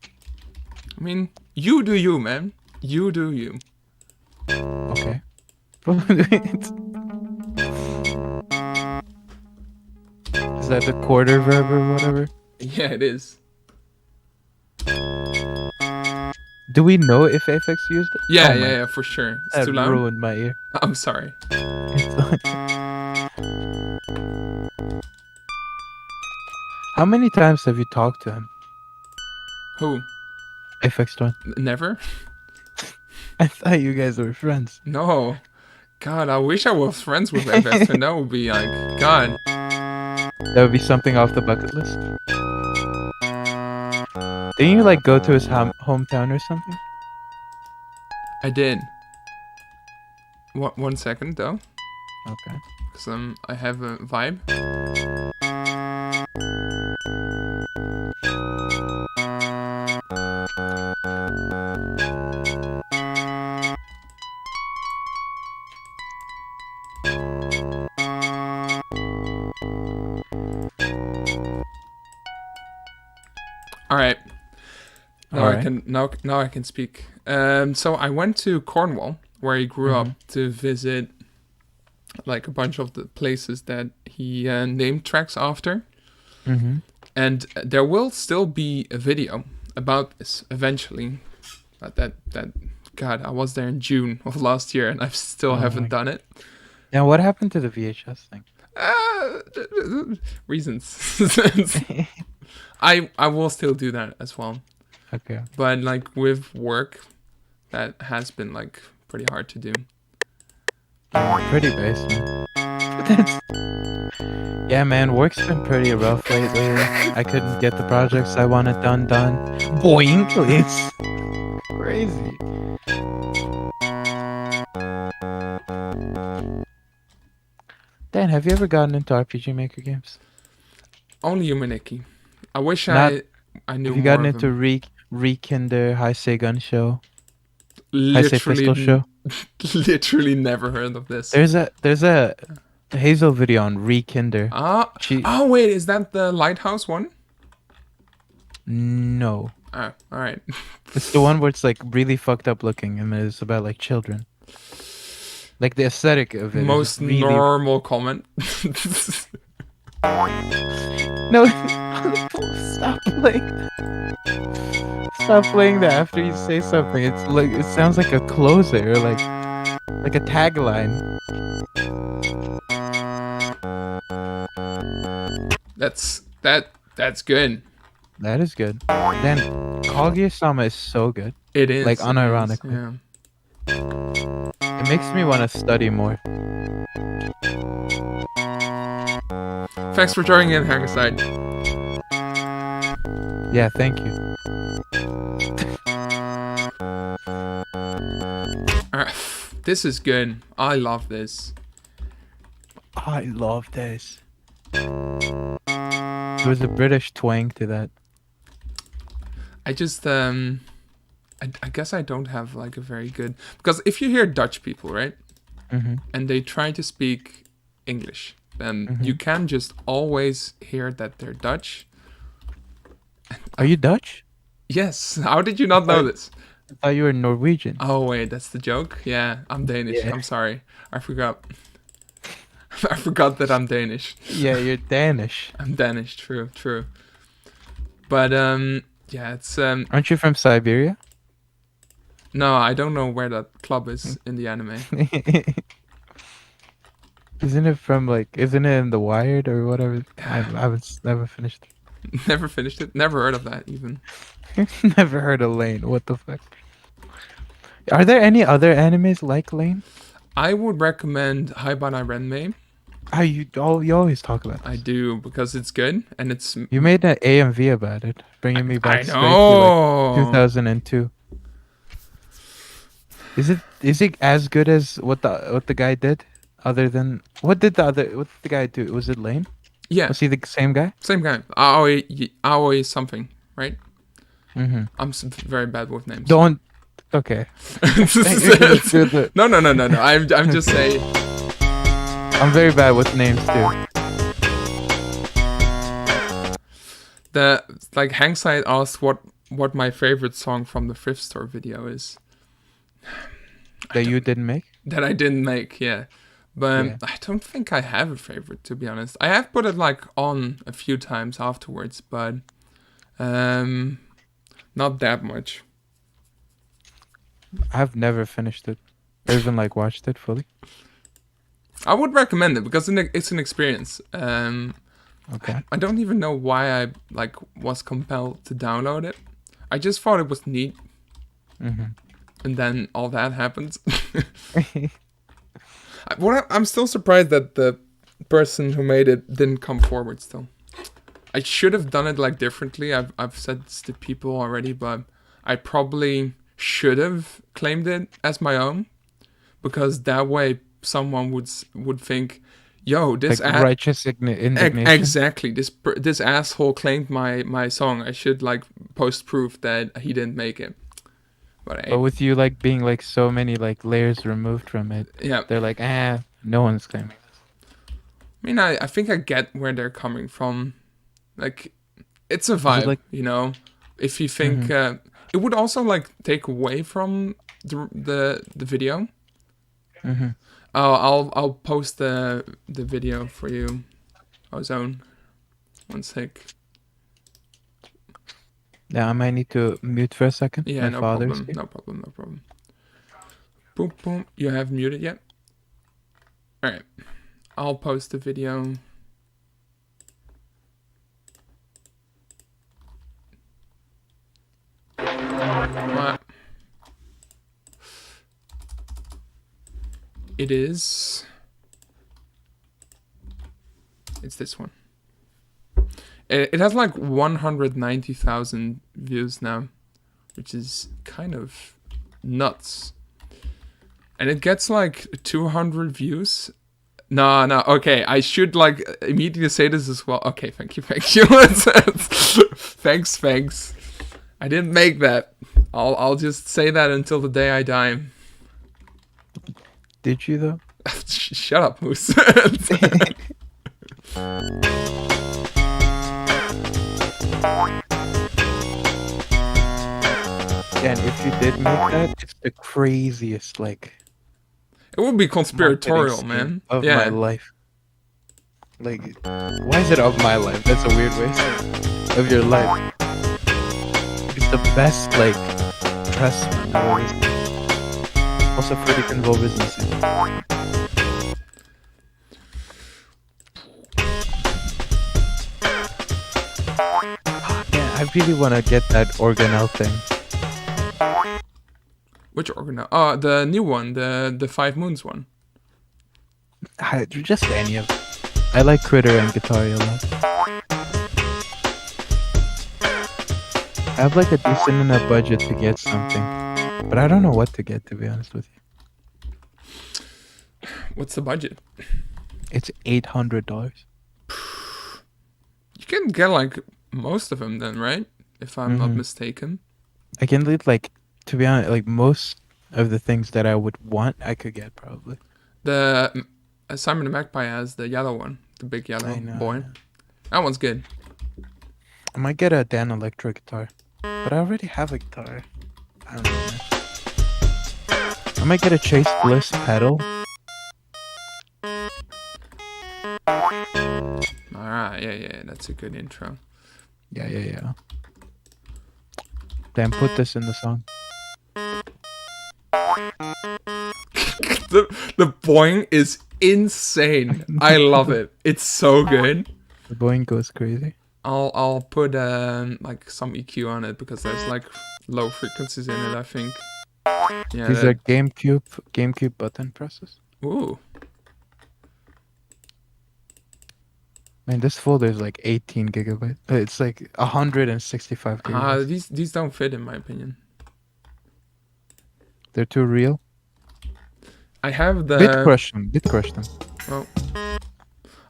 S2: I mean, you do you, man. You do you.
S1: Okay. Is that the quarter verb or whatever?
S2: Yeah, it is.
S1: Do we know if Apex used it?
S2: Yeah,
S1: Oh
S2: yeah,
S1: my-
S2: yeah, for sure. It's
S1: That
S2: too loud.
S1: ruined my ear.
S2: I'm sorry.
S1: How many times have you talked to him?
S2: Who?
S1: Apex Twin.
S2: Never?
S1: I thought you guys were friends.
S2: No. God, I wish I was friends with FX, and that would be like, God.
S1: That would be something off the bucket list. Didn't you like go to his hometown or something?
S2: I did. One second though,
S1: Okay.
S2: because I have a vibe. All right. Now
S1: All
S2: I
S1: right.
S2: can now I can speak. So I went to Cornwall, where he grew up, to visit like a bunch of the places that he named tracks after.
S1: Mm-hmm.
S2: And there will still be a video about this eventually. That God, I was there in June of last year, and I still
S1: Oh
S2: haven't
S1: my-
S2: done it.
S1: Now, what happened to the VHS thing?
S2: Reasons. I will still do that as well,
S1: Okay.
S2: but like with work, that has been like pretty hard to do.
S1: Pretty base, man. That's... Yeah, man, work's been pretty rough lately. I couldn't get the projects I wanted done. Boink! It's crazy. Dan, have you ever gotten into RPG Maker games?
S2: Only Humaniki. I wish
S1: Not-
S2: I knew
S1: Have you
S2: more
S1: gotten
S2: of
S1: into
S2: them.
S1: Rekinder, High Say Gun Show, High Say Pistol Show?
S2: Literally never heard of this.
S1: There's a Hazel video on Rekinder. She
S2: Oh wait, is that the lighthouse one?
S1: no,
S2: Oh, all right.
S1: it's the one where it's like really fucked up looking, and it's about like children. Like the aesthetic of it. is
S2: Most
S1: really...
S2: normal comment.
S1: No, Stop playing. Stop playing that after you say something. It's like it sounds like a closer or like a tagline.
S2: That's good.
S1: That is good. Then Kaguya-sama is so good.
S2: It
S1: Like
S2: is. It is.
S1: unironically.
S2: Yeah.
S1: It makes me want to study more.
S2: Thanks for joining in, Hangerside.
S1: Yeah, thank you.
S2: This is good. I love this.
S1: I love this. There was a British twang to that.
S2: I just I guess I don't have like a very good, because if you hear Dutch people, right, and they try to speak English, then you can just always hear that they're Dutch.
S1: Are you Dutch?
S2: Yes. How did you not know this?
S1: I thought you were Norwegian.
S2: Oh wait, that's the joke. Yeah, I'm Danish.
S1: Yeah.
S2: I'm sorry, I forgot. I forgot that I'm Danish.
S1: Yeah, you're Danish.
S2: I'm Danish. True. True. But yeah, it's
S1: Aren't you from Siberia?
S2: no, I don't know where that club is in the anime.
S1: Isn't it from isn't it in The Wired or whatever? I haven't never finished it.
S2: Never finished it. Never heard of that even.
S1: Never heard of Lane. What the fuck? Are there any other animes like Lane?
S2: I would recommend Haibana Renmei.
S1: You always talk about this.
S2: I do, because it's good and it's.
S1: You made an AMV about it, bringing me back
S2: I
S1: straight
S2: know.
S1: to 2002. Is it as good as what the guy did? Other than what did the guy do? Was it Lane?
S2: Yeah.
S1: Was he the same guy?
S2: Same guy. Aoi something, right? I'm very bad with names.
S1: Don't. Okay.
S2: No. I'm just saying.
S1: I'm very bad with names too.
S2: Hangside asked what my favorite song from the thrift store video is.
S1: That you didn't make?
S2: That I didn't make, yeah. But
S1: Yeah.
S2: I don't think I have a favorite, to be honest. I have put it on a few times afterwards, but not that much.
S1: I've never finished it, or even watched it fully.
S2: I would recommend it because it's an experience.
S1: Okay.
S2: I don't even know why I was compelled to download it. I just thought it was neat, and then all that happens. I'm still surprised that the person who made it didn't come forward still. I should have done it differently. I've said this to people already, but I probably should have claimed it as my own, because that way someone would think, yo, this
S1: righteous indignation.
S2: Exactly, this asshole claimed my song. I should post proof that he didn't make it.
S1: But with you being so many layers removed from it,
S2: yeah,
S1: they're no one's claiming this.
S2: I mean, I think I get where they're coming from. It's a vibe, you know. If you think it would also take away from the video. Oh, I'll post the video for you, Ozone. One sec.
S1: Yeah, I might need to mute for a second.
S2: Yeah, no problem. No problem. Boom, boom. You have muted yet? All right. I'll post the video. What? It's this one. It has 190,000 views now, which is kind of nuts. And it gets 200 views. No, okay, I should immediately say this as well. Okay, thank you. Thanks. I didn't make that. I'll just say that until the day I die.
S1: Did you though?
S2: Shut up, Moose.
S1: And if you did make that, it's the craziest
S2: It would be conspiratorial, man.
S1: Of my life. Like, why is it of my life? That's a weird way of your life. It's the best like press man I've ever seen. Also, Freddy Convolvers music. Yeah, I really want to get that organelle thing.
S2: Which organ? Oh, the new one, the Five Moons one.
S1: Just any of them. I like Critter and Guitar a lot. I have like a decent enough budget to get something, but I don't know what to get, to be honest with you.
S2: What's the budget?
S1: It's $800.
S2: You can get like most of them then, right? If I'm not mistaken.
S1: I can leave like, to be honest, like most of the things that I would want, I could get probably.
S2: The Simon the Magpie has the yellow one, the big yellow
S1: I know,
S2: boy.
S1: yeah.
S2: That one's good.
S1: I might get a Dan Electro guitar, but I already have a guitar. I don't know, man. I might get a Chase Bliss pedal.
S2: Alright, yeah, that's a good intro.
S1: Yeah. Then put this in the song.
S2: The boing is insane. I love it. It's so good.
S1: The boing goes crazy.
S2: I'll put like some EQ on it because there's like low frequencies in it, I think. Yeah.
S1: These are GameCube button presses.
S2: Ooh.
S1: Man, this folder is like 18 gigabytes. It's like 165 gigabytes.
S2: These don't fit in my opinion.
S1: They're too real.
S2: I have the
S1: Bit crush them.
S2: Oh.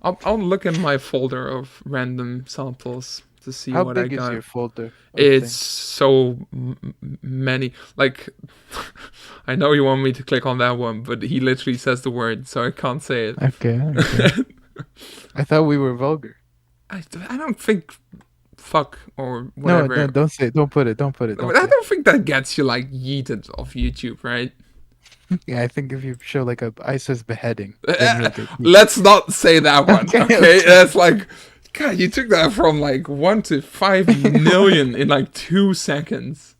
S2: I'll look in my folder of random samples to see
S1: How
S2: what I
S1: big is
S2: got.
S1: your folder?
S2: It's so many. Like, I know you want me to click on that one, but he literally says the word, so I can't say it.
S1: Okay. I thought we were vulgar.
S2: I don't think fuck or whatever.
S1: No, don't say it. Don't put it.
S2: I don't think that gets you like yeeted off YouTube, right?
S1: Yeah, I think if you show like a ISIS beheading, then you'll get
S2: Let's not say that one.
S1: Okay.
S2: That's like, God, you took that from like 1 to 5 million in like 2 seconds.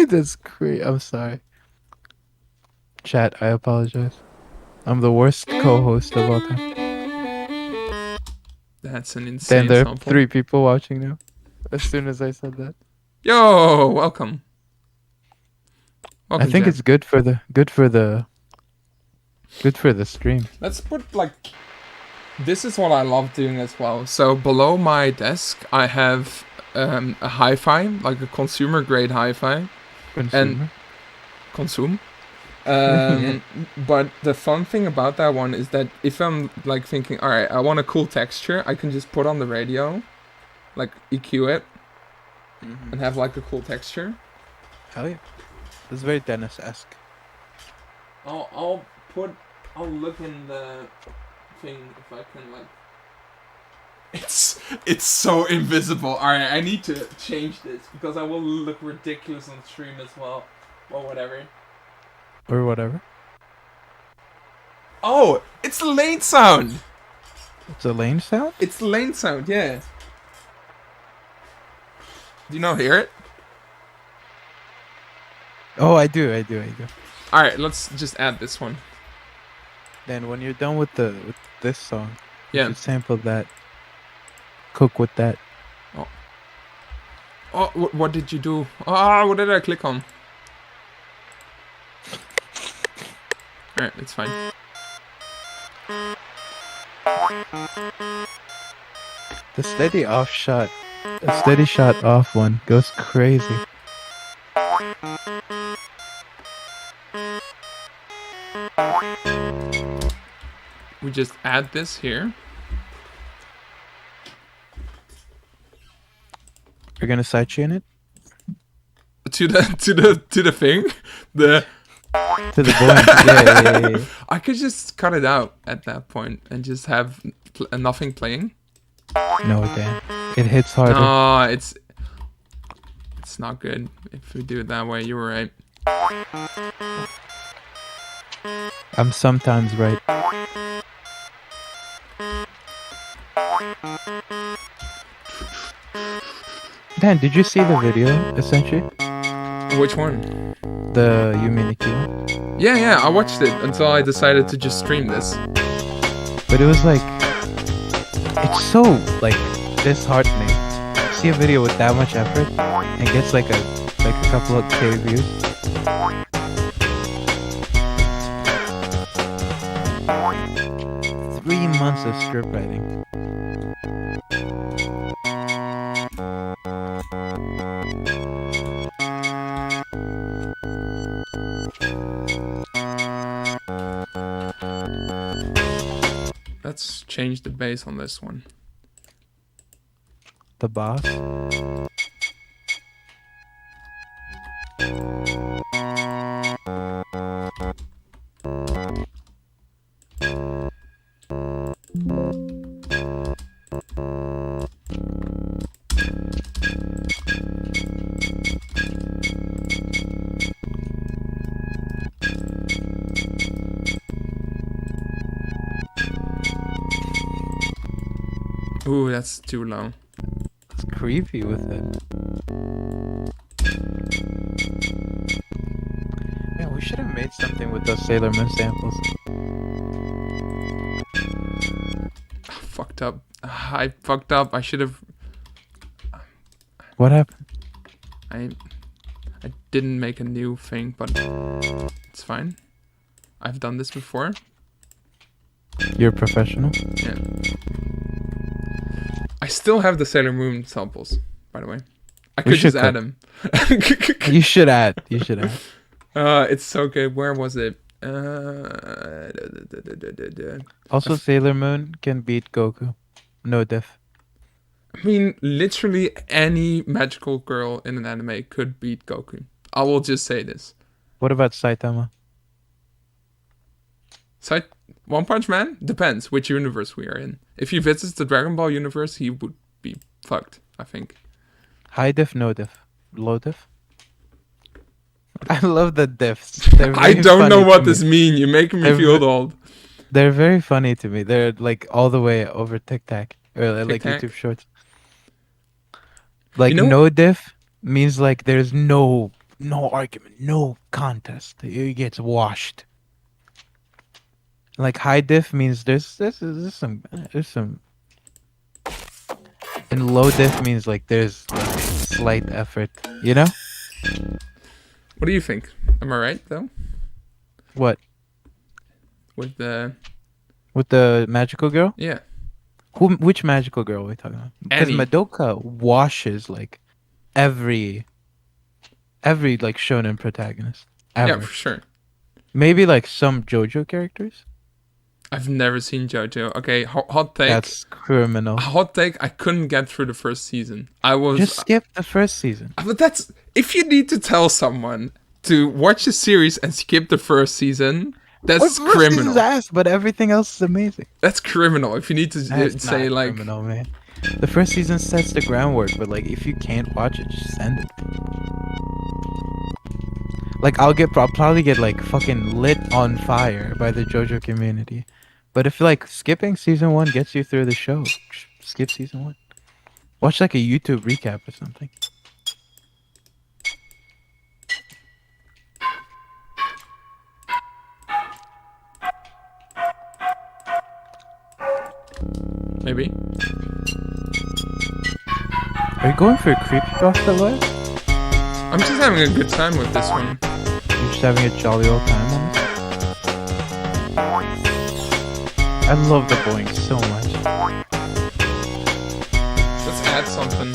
S1: That's great. I'm sorry. Chat, I apologize. I'm the worst co-host of all time.
S2: That's an insane
S1: Then there are
S2: sample.
S1: 3 people watching now. As soon as I said that.
S2: Yo, welcome.
S1: I think
S2: Jack.
S1: it's good for the stream.
S2: Let's put like, this is what I love doing as well. So below my desk, I have a hi-fi, like a consumer grade hi-fi.
S1: Consumer.
S2: Consume. But the fun thing about that one is that if I'm like thinking, all right, I want a cool texture, I can just put on the radio, like EQ it, and have like a cool texture.
S1: Hell yeah. It's very Dennis-esque.
S2: I'll look in the thing if I can like. It's so invisible. All right, I need to change this because I will look ridiculous on stream as well. Well, whatever.
S1: Or whatever.
S2: Oh, it's the lane sound.
S1: It's a lane sound?
S2: It's the lane sound, yeah. Do you not hear it?
S1: Oh, I do.
S2: All right, let's just add this one.
S1: Then when you're done with this song,
S2: Yeah.
S1: you should sample that. Cook with that.
S2: Oh, what did you do? Ah, what did I click on? Alright, it's fine.
S1: The steady shot off one goes crazy.
S2: We just add this here.
S1: You're gonna sidechain it?
S2: To the thing? The
S1: To the point. Yeah.
S2: I could just cut it out at that point and just have nothing playing.
S1: No, Dan. It hits harder.
S2: No, it's not good if we do it that way. You were right.
S1: I'm sometimes right. Dan, did you see the video essentially?
S2: Which one?
S1: The Yuminiki one?
S2: Yeah, I watched it until I decided to just stream this.
S1: But it was like, it's so like disheartening. See a video with that much effort and gets like a couple of K views. Three months of script writing.
S2: Let's change the bass on this one.
S1: The boss.
S2: Ooh, that's too low.
S1: It's creepy with it. Man, we should have made something with those Sailor Moon samples.
S2: Fucked up. I fucked up. I should have.
S1: What happened?
S2: I didn't make a new thing, but it's fine. I've done this before.
S1: You're a professional?
S2: Yeah. I still have the Sailor Moon samples, by the way. I could just add them.
S1: You should add. You should add.
S2: It's so good. Where was it?
S1: Also, Sailor Moon can beat Goku. No diff.
S2: I mean, literally any magical girl in an anime could beat Goku. I will just say this.
S1: What about Saitama?
S2: One Punch Man? Depends which universe we are in. If he visits the Dragon Ball universe, he would be fucked, I think.
S1: High diff, no diff. Low diff? I love the diffs.
S2: I don't know what this means. You're making me feel old.
S1: They're very funny to me. They're like all the way over TikTok or like YouTube Shorts. Like no diff means like there's no argument, no contest. It gets washed. Like high diff means there's some, and low diff means like there's like slight effort, you know?
S2: What do you think? Am I right though?
S1: What?
S2: With the
S1: magical girl?
S2: Yeah.
S1: Which magical girl are we talking about? Because Madoka washes like every like shonen protagonist ever.
S2: Yeah, for sure.
S1: Maybe like some JoJo characters.
S2: I've never seen JoJo. Okay, hot take.
S1: That's criminal.
S2: Hot take. I couldn't get through the first season.
S1: Just skip the first season.
S2: But that's if you need to tell someone to watch a series and skip the first season. That's criminal.
S1: Ass, but everything else is amazing.
S2: That's criminal. If you need to say like
S1: criminal, man. The first season sets the groundwork, but like if you can't watch it, just send it. Like I'll probably get like fucking lit on fire by the JoJo community. But if like skipping season 1 gets you through the show, skip season 1. Watch like a YouTube recap or something.
S2: Maybe.
S1: Are you going for a creepypasta live?
S2: I'm just having a good time with this one.
S1: You're just having a jolly old time on this? I love the boing so much.
S2: Let's add something.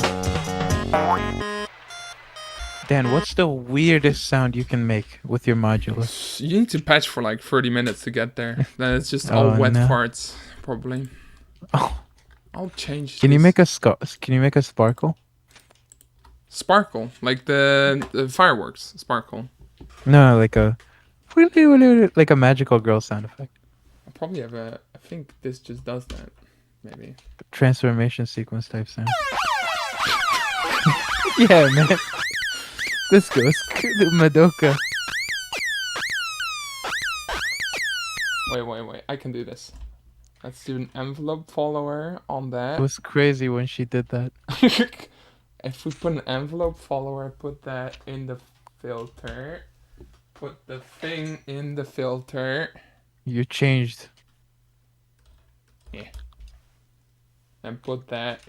S1: Dan, what's the weirdest sound you can make with your modular?
S2: You need to patch for like 30 minutes to get there. Then it's just all wet farts, probably.
S1: Oh.
S2: I'll change.
S1: Can you make a sparkle?
S2: Sparkle, like the fireworks sparkle.
S1: No, like a magical girl sound effect.
S2: I probably have I think this just does that. Maybe.
S1: Transformation sequence type sound. Yeah, man. This goes Madoka.
S2: Wait. I can do this. Let's do an envelope follower on
S1: It
S2: that.
S1: was crazy when she did that.
S2: If we put an envelope follower, put that in the filter. Put the thing in the filter.
S1: You changed.
S2: Yeah. And put that.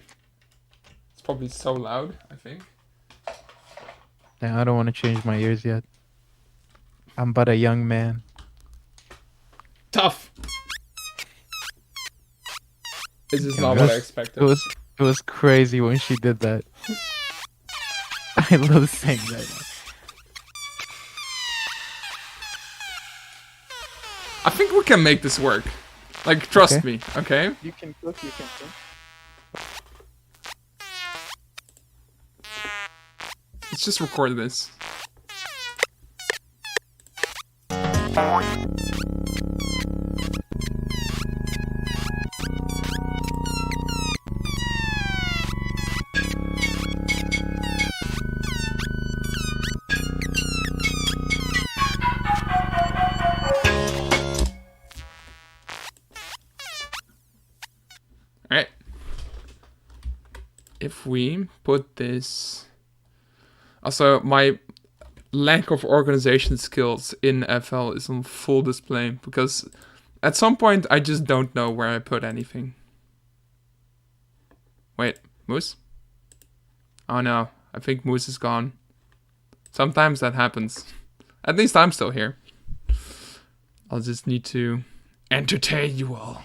S2: It's probably so loud, I think.
S1: Damn, I don't want to change my ears yet. I'm but a young man.
S2: Tough! This is
S1: Yeah,
S2: not what I expected.
S1: It was crazy when she did that. I love saying that.
S2: I think we can make this work. Like, trust me, okay?
S1: You can cook, you can cook.
S2: Let's just record this. Alright. If we put this... Also, my lack of organization skills in FL is on full display, because at some point I just don't know where I put anything. Wait, Moose? Oh no, I think Moose is gone. Sometimes that happens. At least I'm still here. I'll just need to entertain you all.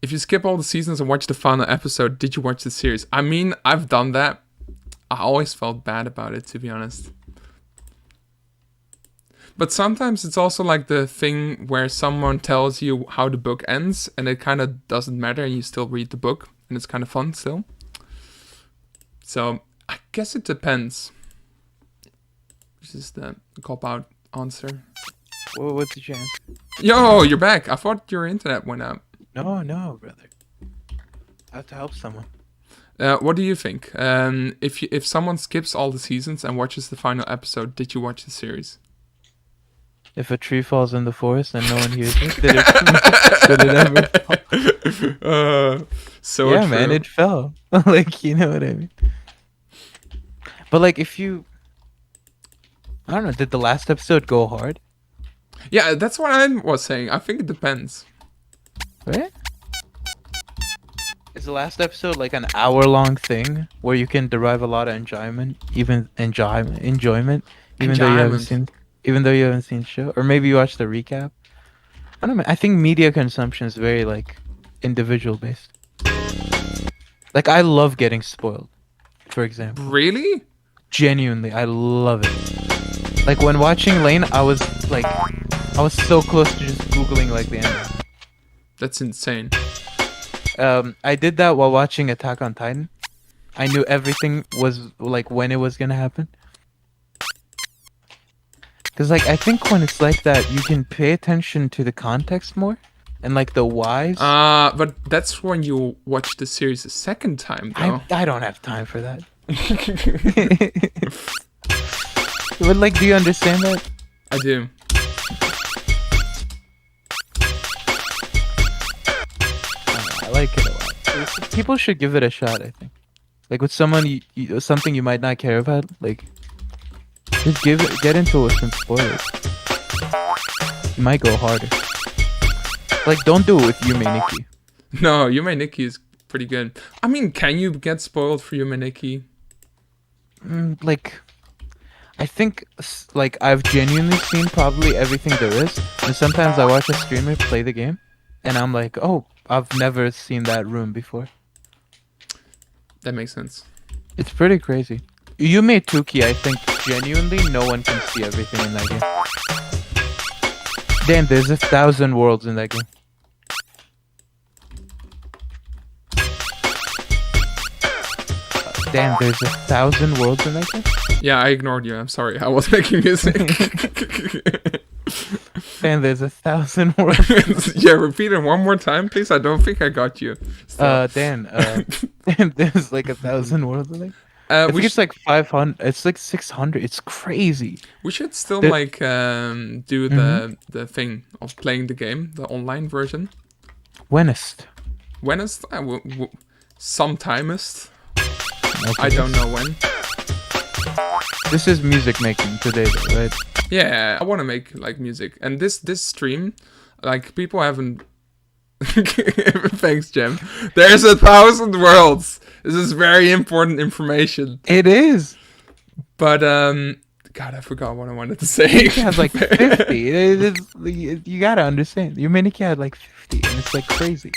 S2: If you skip all the seasons and watch the final episode, did you watch the series? I mean, I've done that. I always felt bad about it, to be honest. But sometimes it's also like the thing where someone tells you how the book ends, and it kind of doesn't matter, and you still read the book, and it's kind of fun still. So, I guess it depends. This is the cop-out answer.
S1: What's the chance?
S2: Yo, you're back. I thought your internet went out.
S1: No, brother. I have to help someone.
S2: What do you think? If someone skips all the seasons and watches the final episode, did you watch the series?
S1: If a tree falls in the forest and no one hears it, did it ever fall?
S2: So
S1: yeah,
S2: true.
S1: man, it fell. Like, you know what I mean? But like, if you... I don't know, did the last episode go hard?
S2: Yeah, that's what I was saying. I think it depends.
S1: Right? Is the last episode like an hour-long thing where you can derive a lot of enjoyment, even though you haven't seen the show, or maybe you watch the recap? I don't know. I think media consumption is very like individual based. Like I love getting spoiled, for example.
S2: Really?
S1: Genuinely, I love it. Like when watching Lane, I was so close to just googling like the end.
S2: That's insane.
S1: I did that while watching Attack on Titan. I knew everything was like when it was gonna happen. Cause like I think when it's like that, you can pay attention to the context more and like the whys.
S2: But that's when you watch the series a second time, though.
S1: I don't have time for that. But like, do you understand that?
S2: I do.
S1: I like it a lot. People should give it a shot. I think. Like with someone something you might not care about, like just get into it with some spoilers. You might go harder. Like don't do it with Yume Nikki.
S2: No, Yume Nikki is pretty good. I mean, can you get spoiled for Yume Nikki?
S1: Like, I think like I've genuinely seen probably everything there is, and sometimes I watch a streamer play the game, and I'm like, oh, I've never seen that room before.
S2: That makes sense.
S1: It's pretty crazy. Yume Tuki, I think genuinely no one can see everything in that game. Damn, there's 1,000 worlds in that game. Damn, there's 1,000 worlds in that game?
S2: Yeah, I ignored you. I'm sorry. I was making music.
S1: Damn, there's 1,000 worlds.
S2: Yeah, repeat it one more time, please. I don't think I got you.
S1: Dan, there's like 1,000 worlds in there. I think it's like 500. It's like 600. It's crazy.
S2: We should still like do the thing of playing the game, the online version.
S1: Whenest.
S2: When is sometimest? I
S1: Okay.
S2: don't know when.
S1: This is music making today, though, right?
S2: Yeah, I want to make like music, and this stream, like people haven't. Thanks, Jem. There's 1,000 worlds. This is very important information.
S1: It is.
S2: But God, I forgot what I wanted to say.
S1: He has like 50. You gotta understand. Your Minikey had like 50, and it's like crazy.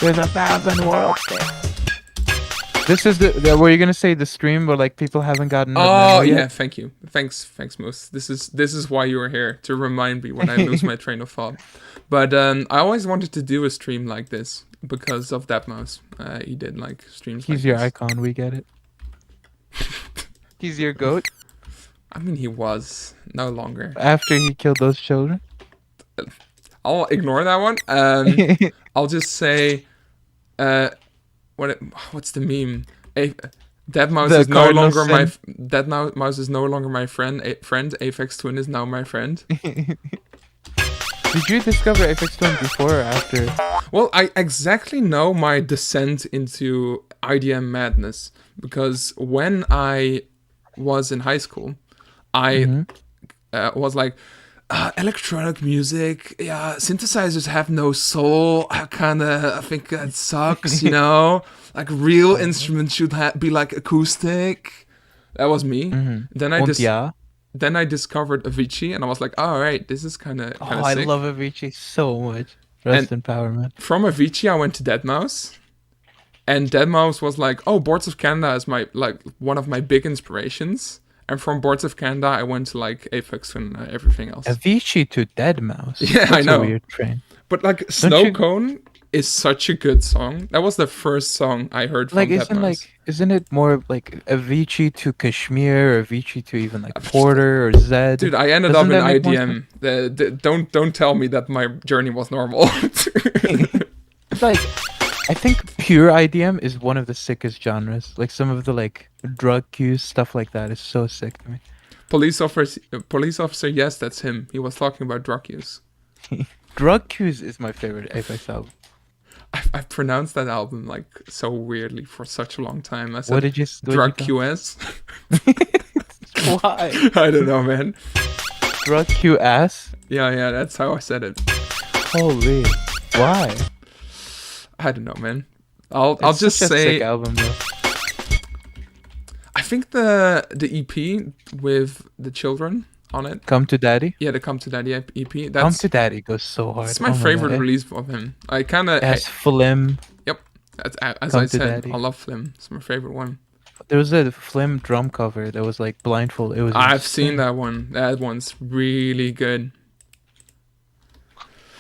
S1: There's 1,000 worlds there. This is the were you gonna say the stream where like people haven't gotten the
S2: Oh
S1: memo
S2: yeah,
S1: yet?
S2: thank you, thanks, Moose. This is why you were here, to remind me when I lose my train of thought. But I always wanted to do a stream like this because of that mouse. He did like streams.
S1: He's
S2: like
S1: your
S2: this.
S1: icon. We get it. He's your goat
S2: I mean, he was no longer.
S1: after he killed those children.
S2: I'll ignore that one. I'll just say, what's the meme? That mouse
S1: The
S2: is no
S1: cardinal
S2: longer my.
S1: sin.
S2: That mouse is no longer my friend. Friend Aphex Twin is now my friend.
S1: Did you discover Apex Twin before or after?
S2: Well, I exactly know my descent into IDM madness because when I was in high school, I was like, electronic music, yeah, synthesizers have no soul. I think that sucks, you know? Like real instruments should be like acoustic. That was me. Then I
S1: Und
S2: just
S1: ja.
S2: then I discovered Avicii, and I was like, all right, this is kind of
S1: Oh,
S2: sick.
S1: I love Avicii so much. Rest in power, man.
S2: From Avicii, I went to Deadmau5, and Deadmau5 was like, oh, Boards of Canada is my like one of my big inspirations. And from Boards of Canada, I went to like Aphex and everything else.
S1: Avicii to Deadmau5.
S2: Yeah,
S1: That's
S2: I know.
S1: A weird train.
S2: But like
S1: Don't
S2: Snow
S1: you-
S2: Cone is such a good song. That was the first song I heard from
S1: Like,
S2: Deadmau5.
S1: isn't it more like Avicii to Kashmir, or Avicii to even like Porter or Zed?
S2: Dude, I ended
S1: Doesn't
S2: up
S1: that
S2: in
S1: make more
S2: IDM. Don't tell me that my journey was normal.
S1: It's like, I think pure IDM is one of the sickest genres. Like some of the like drug cues, stuff like that is so sick to me.
S2: Police officer, yes, that's him. He was talking about drug use.
S1: Drug cues is my favorite Apex album.
S2: I've pronounced that album like so weirdly for such a long time. I said
S1: What did you?
S2: drug QS.
S1: Why?
S2: I don't know, man.
S1: Drug Q ass?
S2: Yeah, that's how I said it.
S1: Holy! Why?
S2: I don't know, man. I'll
S1: It's
S2: just
S1: such a
S2: say
S1: sick album though.
S2: I think the EP with the children on it.
S1: Come to Daddy.
S2: Yeah, the Come to Daddy EP.
S1: Come
S2: That's
S1: to Daddy goes so hard.
S2: my
S1: Oh
S2: favorite
S1: God,
S2: release of him. I kind of
S1: As Flim.
S2: yep. As
S1: Come
S2: I
S1: to
S2: said,
S1: Daddy.
S2: I love Flim. It's my favorite one.
S1: There was a Flim drum cover that was like blindfold. It was.
S2: I've seen
S1: insane.
S2: that one. That one's really good.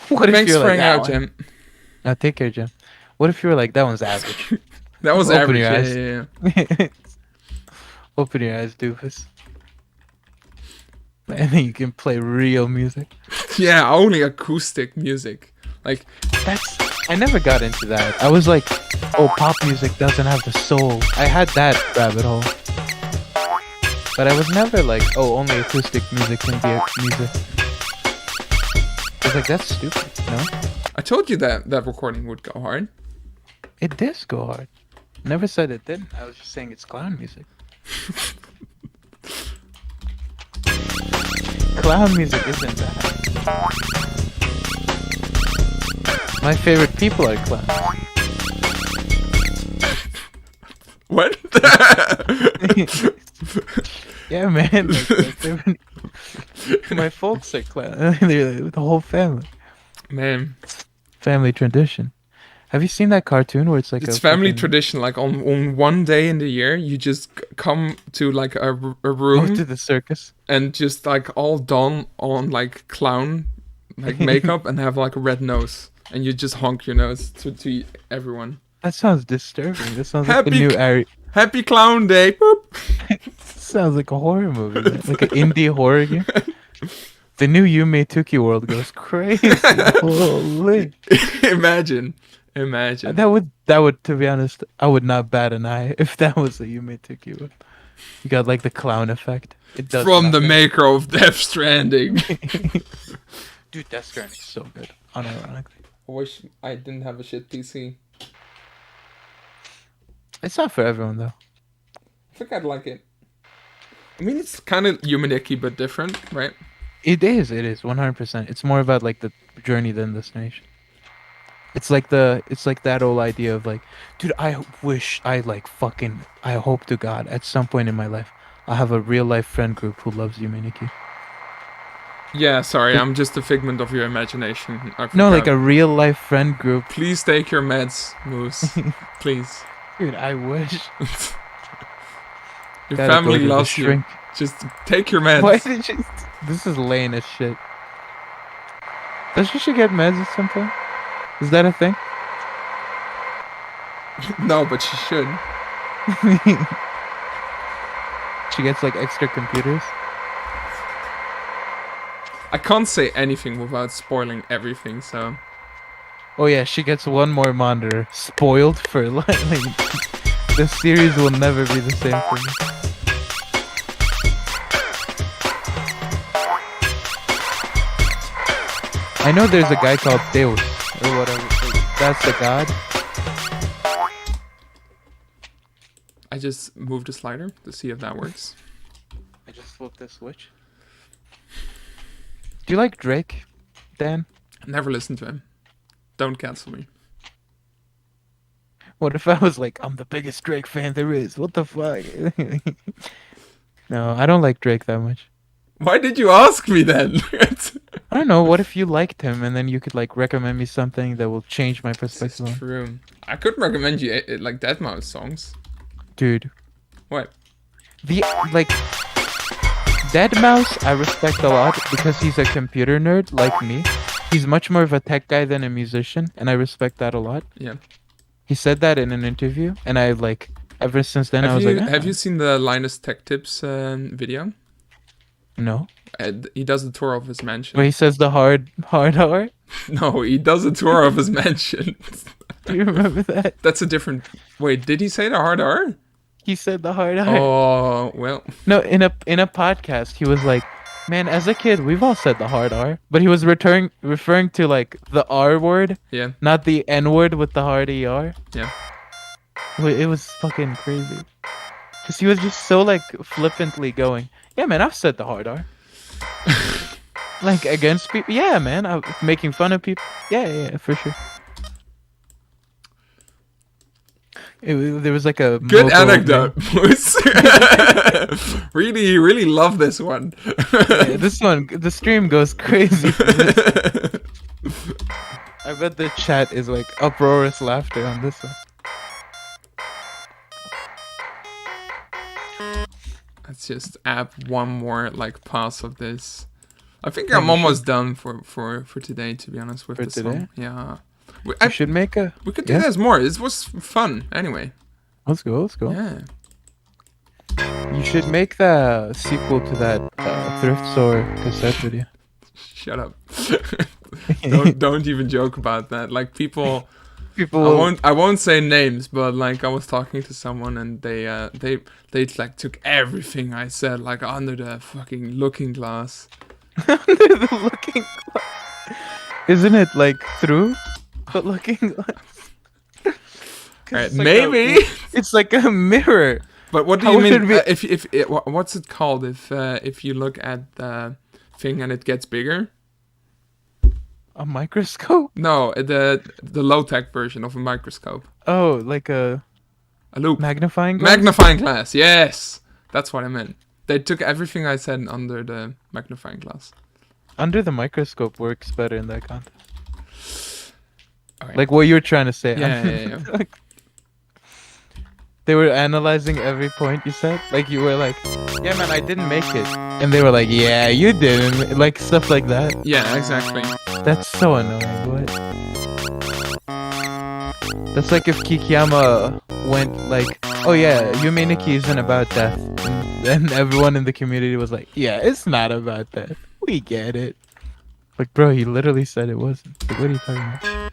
S1: What if
S2: Thanks
S1: you're
S2: for
S1: like
S2: hanging
S1: that
S2: out,
S1: one?
S2: Jim.
S1: Now take care, Jim. What if you were like that one's average?
S2: That was
S1: Open
S2: average.
S1: your
S2: Yeah,
S1: eyes.
S2: yeah.
S1: Open your eyes, doofus. And then you can play real music.
S2: Yeah, only acoustic music. Like
S1: That's. I never got into that. I was like, oh, pop music doesn't have the soul. I had that rabbit hole. But I was never like, oh, only acoustic music can be music. I was like, that's stupid, you know?
S2: I told you that recording would go hard.
S1: It does go hard. Never said it didn't. I was just saying it's clown music. Clown music isn't that. My favorite people are clowns.
S2: What?
S1: Yeah, man. Like, my favorite... my folks are clowns. They're the whole family.
S2: Man,
S1: Family tradition. Have you seen that cartoon where it's like
S2: it's
S1: a
S2: family
S1: fucking-
S2: tradition. Like on one day in the year, you just come to like a
S1: Go
S2: room
S1: to the circus?
S2: and just like all done on like clown like makeup and have like a red nose, and you just honk your nose to everyone.
S1: That sounds disturbing. That sounds like
S2: Happy
S1: a new
S2: Happy Clown Day. Boop.
S1: sounds like a horror movie, man. Like an indie horror game. The new Yume Tuki world goes crazy. Holy.
S2: Imagine.
S1: That would, to be honest, I would not bat an eye if that was a Yume Tuki world. You got like the clown effect. It does
S2: From the
S1: nothing.
S2: maker of Death Stranding.
S1: Dude, Death Stranding is so good. Unironically.
S2: I wish I didn't have a shit PC.
S1: It's not for everyone though.
S2: I think I'd like it. I mean, it's kind of humanicky but different, right?
S1: It is. It is 100%. It's more about like the journey than destination. It's like that old idea of like, dude, I wish I like fucking I hope to God at some point in my life I have a real life friend group who loves Yuminiki.
S2: Yeah, sorry, I'm just a figment of your imagination. I
S1: No, like
S2: forgot.
S1: a real life friend group.
S2: Please take your meds, Moose. Please.
S1: Dude, I wish.
S2: Your
S1: Gotta go
S2: family
S1: to the
S2: loves you.
S1: shrink.
S2: Just take your meds.
S1: Why did you? This is lame as shit. Does she get meds at some point? Is that a thing?
S2: No, but she should.
S1: She gets like extra computers.
S2: I can't say anything without spoiling everything, so...
S1: Oh yeah, she gets one more monitor. Spoiled for like the series will never be the same for me. I know there's a guy called Deus or whatever. That's the god.
S2: I just moved the slider to see if that works.
S1: I just flipped the switch. Do you like Drake, Dan?
S2: Never listened to him. Don't cancel me.
S1: What if I was like, I'm the biggest Drake fan there is? What the fuck? No, I don't like Drake that much.
S2: Why did you ask me then?
S1: I don't know. What if you liked him and then you could like recommend me something that will change my
S2: This is
S1: perspective on?
S2: true. I could recommend you like Deadmau5 songs.
S1: Dude,
S2: What?
S1: the like Deadmau5 I respect a lot because he's a computer nerd like me. He's much more of a tech guy than a musician, and I respect that a lot.
S2: Yeah.
S1: He said that in an interview, and I like ever since then I was like,
S2: Have you seen the Linus Tech Tips video?
S1: no.
S2: He does a tour of his mansion.
S1: Where he says the hard R.
S2: No, he does a tour of his mansion.
S1: Do you remember that?
S2: That's a different. Wait, did he say the hard R?
S1: He said the hard R.
S2: Oh well.
S1: No, in a podcast, he was like, "Man, as a kid, we've all said the hard R," but he was referring to like the R word,
S2: Yeah.
S1: not the N word with the hard ER.
S2: Yeah.
S1: It was fucking crazy, cause he was just so like flippantly going, "Yeah, man, I've said the hard R." Like against people, yeah, man. I'm making fun of people, yeah, for sure. There was like a
S2: Good
S1: local
S2: anecdote, Moose. really love this one.
S1: Yeah, this one, the stream goes crazy. For this. I bet the chat is like uproarious laughter on this one.
S2: Let's just add one more like pass of this. I think
S1: Yeah,
S2: I'm
S1: we
S2: almost done for today. To be honest with
S1: For
S2: this
S1: today?
S2: one, yeah.
S1: I should make a.
S2: We could do
S1: Yeah.
S2: this more. This was fun. Anyway.
S1: Let's go. Let's go.
S2: Yeah.
S1: You should make the sequel to that thrift store cassette video.
S2: Shut up. don't even joke about that. Like people.
S1: People.
S2: I won't say names, but like I was talking to someone and they like took everything I said like under the fucking looking glass.
S1: Under the looking glass. Isn't it like through the looking glass?
S2: Right,
S1: It's like
S2: maybe.
S1: it's like a mirror.
S2: But what do
S1: How
S2: you
S1: would
S2: mean?
S1: it be-
S2: What's it called if you look at the thing and it gets bigger?
S1: A microscope?
S2: No, the low tech version of a microscope.
S1: Oh, like a
S2: A loop.
S1: magnifying glass?
S2: Magnifying glass. Yes, that's what I meant. They took everything I said under the magnifying glass.
S1: Under the microscope works better in that context.
S2: Okay.
S1: Like what you're trying to say.
S2: Yeah.
S1: They were analyzing every point you said. Like you were like, yeah, man, I didn't make it. And they were like, yeah, you didn't. Like stuff like that.
S2: Yeah, exactly.
S1: That's so annoying. What? That's like if Kikiyama went like, oh yeah, Yume Nikki isn't about death. And then everyone in the community was like, yeah, it's not about death. We get it. Like, bro, he literally said it wasn't. Like, what are you talking about?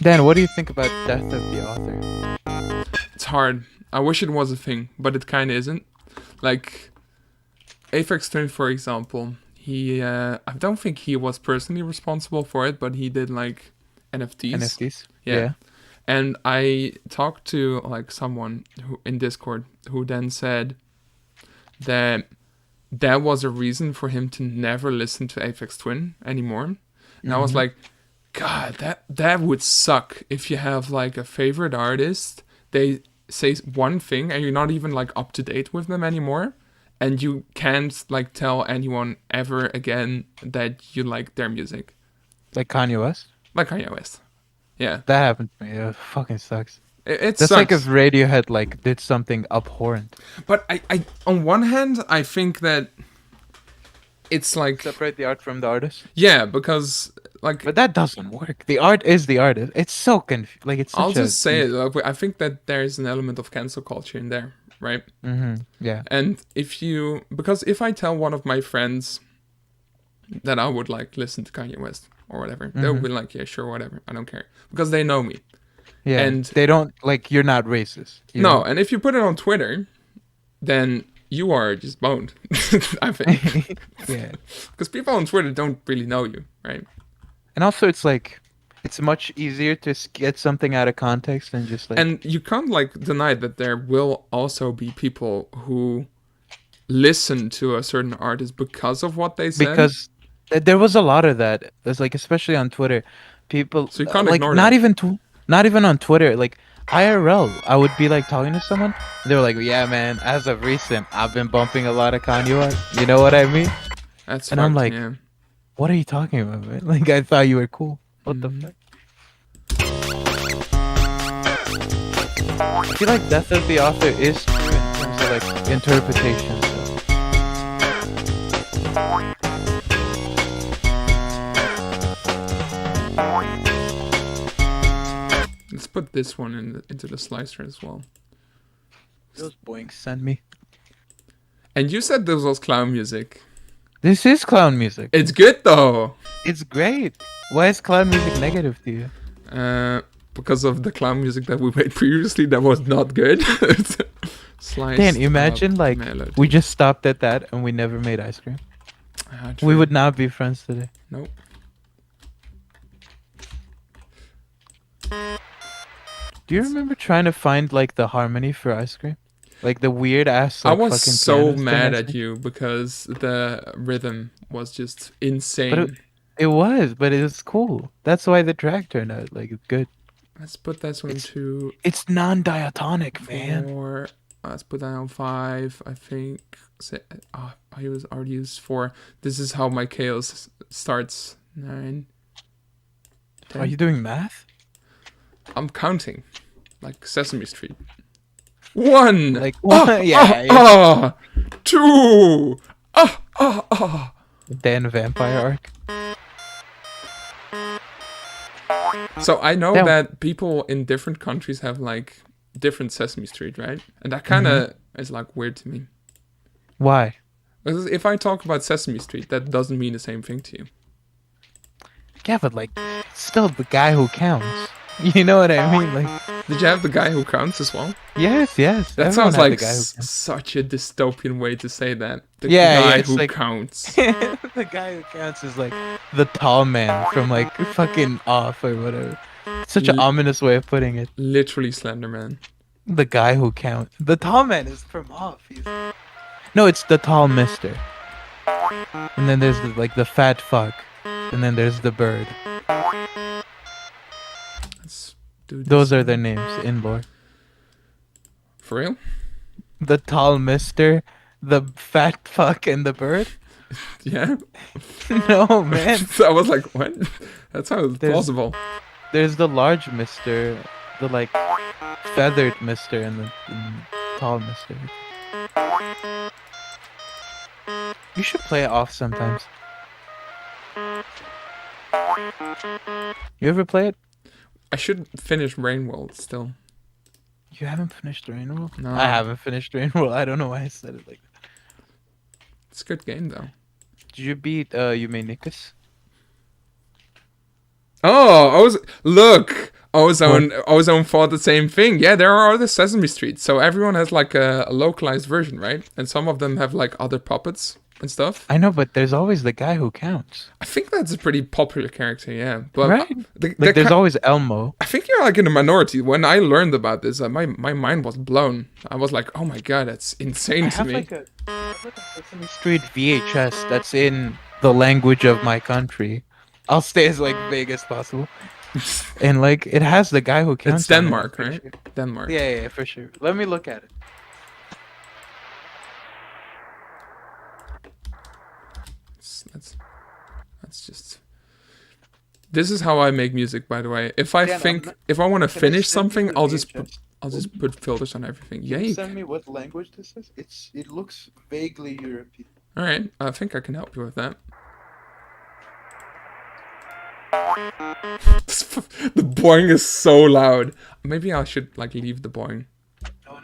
S1: Dan, what do you think about death of the author?
S2: It's hard. I wish it was a thing, but it kind of isn't. Like, Aphex Twin, for example, he I don't think he was personally responsible for it, but he did like NFTs.
S1: NFTs.
S2: Yeah.
S1: Yeah.
S2: And I talked to like someone who in Discord who then said that that was a reason for him to never listen to Aphex Twin anymore. And I was like, God, that would suck if you have like a favorite artist, they say one thing and you're not even like up to date with them anymore, and you can't like tell anyone ever again that you like their music.
S1: Like Kanye West.
S2: Like Kanye West. Yeah.
S1: That happened to me. It fucking sucks.
S2: It
S1: That's
S2: sucks.
S1: like if Radiohead like did something abhorrent.
S2: But I on one hand I think that it's like
S1: Separate the art from the artist.
S2: yeah, because like
S1: But that doesn't work. The art is the artist. It's so like it's.
S2: I'll
S1: Such
S2: just say it. Like, I think that there's an element of cancel culture in there, right?
S1: Yeah.
S2: And because if I tell one of my friends that I would like listen to Kanye West or whatever, they'll be like, yeah, sure, whatever, I don't care, because they know me.
S1: Yeah.
S2: And
S1: they don't like you're not racist. You
S2: no,
S1: know?
S2: and if you put it on Twitter, then you are just boned. I think.
S1: Yeah.
S2: Because people on Twitter don't really know you, right?
S1: And also, it's like it's much easier to get something out of context than just like.
S2: And you can't like deny that there will also be people who listen to a certain artist because of what they said.
S1: Because there was a lot of that. There's like, especially on Twitter, people.
S2: So you can't
S1: like
S2: ignore
S1: not
S2: that.
S1: even not even on Twitter. Like IRL, I would be like talking to someone. They were like, "Yeah, man. As of recent, I've been bumping a lot of Kanye West." You know what I mean?
S2: That's
S1: And I'm
S2: fucked,
S1: like,
S2: yeah.
S1: "What are you talking about, man? Like, I thought you were cool. What the fuck?" I feel like death of the author is true in terms of like interpretation.
S2: Let's put this one into the slicer as well.
S1: Those boinks send me.
S2: And you said this was clown music.
S1: This is clown music.
S2: It's good though.
S1: It's great. Why is clown music negative to you?
S2: Because of the clown music that we made previously that was not good. Sliced
S1: Dan, imagine
S2: up
S1: like
S2: melody.
S1: we just stopped at that and we never made ice cream.
S2: Ah,
S1: We
S2: true.
S1: would not be friends today.
S2: Nope.
S1: Do you remember trying to find like the harmony for ice cream? Like the weird ass. Like,
S2: I was
S1: fucking
S2: so
S1: piano thing
S2: mad
S1: ice
S2: at
S1: cream?
S2: you because the rhythm was just insane.
S1: But it was, but it was cool. That's why the track turned out like it's good.
S2: Let's put this one to
S1: It's non-diatonic, man.
S2: 4. Let's put that on 5. I think. I was already used 4. This is how my chaos starts. 9. 10.
S1: Are you doing math?
S2: I'm counting, like Sesame Street. 1.
S1: Like what? Yeah.
S2: 2.
S1: Dan Vampire Arc.
S2: So I know
S1: Yeah.
S2: that people in different countries have like different Sesame Street, right? And that kind of is like weird to me.
S1: Why?
S2: Because if I talk about Sesame Street, that doesn't mean the same thing to you.
S1: Yeah, but like, still the guy who counts. You know what I mean? Like,
S2: Did you have the guy who counts as well?
S1: yes.
S2: That
S1: everyone
S2: sounds
S1: had
S2: like
S1: the guy who counts.
S2: such a dystopian way to say that. The
S1: Yeah,
S2: guy
S1: it's
S2: who
S1: like-
S2: counts.
S1: The guy who counts is like the tall man from like fucking Off or whatever. Such an ominous way of putting it.
S2: Literally Slenderman.
S1: The guy who counts. The tall man is from Off. No, it's the tall mister. And then there's like the fat fuck. And then there's the bird.
S2: Let's do this.
S1: Those are their names in lore.
S2: For real?
S1: The tall mister, the fat fuck, and the bird?
S2: Yeah.
S1: No, man.
S2: So I was like, what? That sounds
S1: There's-
S2: plausible.
S1: There's the large mister, the like feathered mister, and the tall mister. You should play it off sometimes. You ever play it?
S2: I should finish Rain World still.
S1: You haven't finished Rain World?
S2: No.
S1: I haven't finished Rain World. I don't know why I said it like that.
S2: It's a good game though.
S1: Did you beat Eumenicus?
S2: Oh, Ozone thought the same thing. Yeah, there are other Sesame Streets, so everyone has like a localized version, right? And some of them have like other puppets and stuff.
S1: I know, but there's always the guy who counts,
S2: I think that's a pretty popular character, yeah. But
S1: right? Like there's always Elmo.
S2: I think you're like in the minority. When I learned about this, my mind was blown. I was like, oh my god, that's insane
S1: I
S2: to
S1: have
S2: me.
S1: like a Sesame Street VHS that's in the language of my country. I'll stay as like vague as possible. And like it has the guy who counts.
S2: It's
S1: on it, I'm
S2: Denmark,
S1: pretty
S2: right?
S1: sure.
S2: Denmark.
S1: Yeah, for sure. Let me look at it.
S2: That's just. This is how I make music, by the way. If I if I want to finish something, I'll just put filters on everything.
S1: Can you
S2: Yay!
S1: send me what language this is? It looks vaguely European.
S2: All right, I think I can help you with that. The boing is so loud. Maybe I should like leave the boing.
S1: No.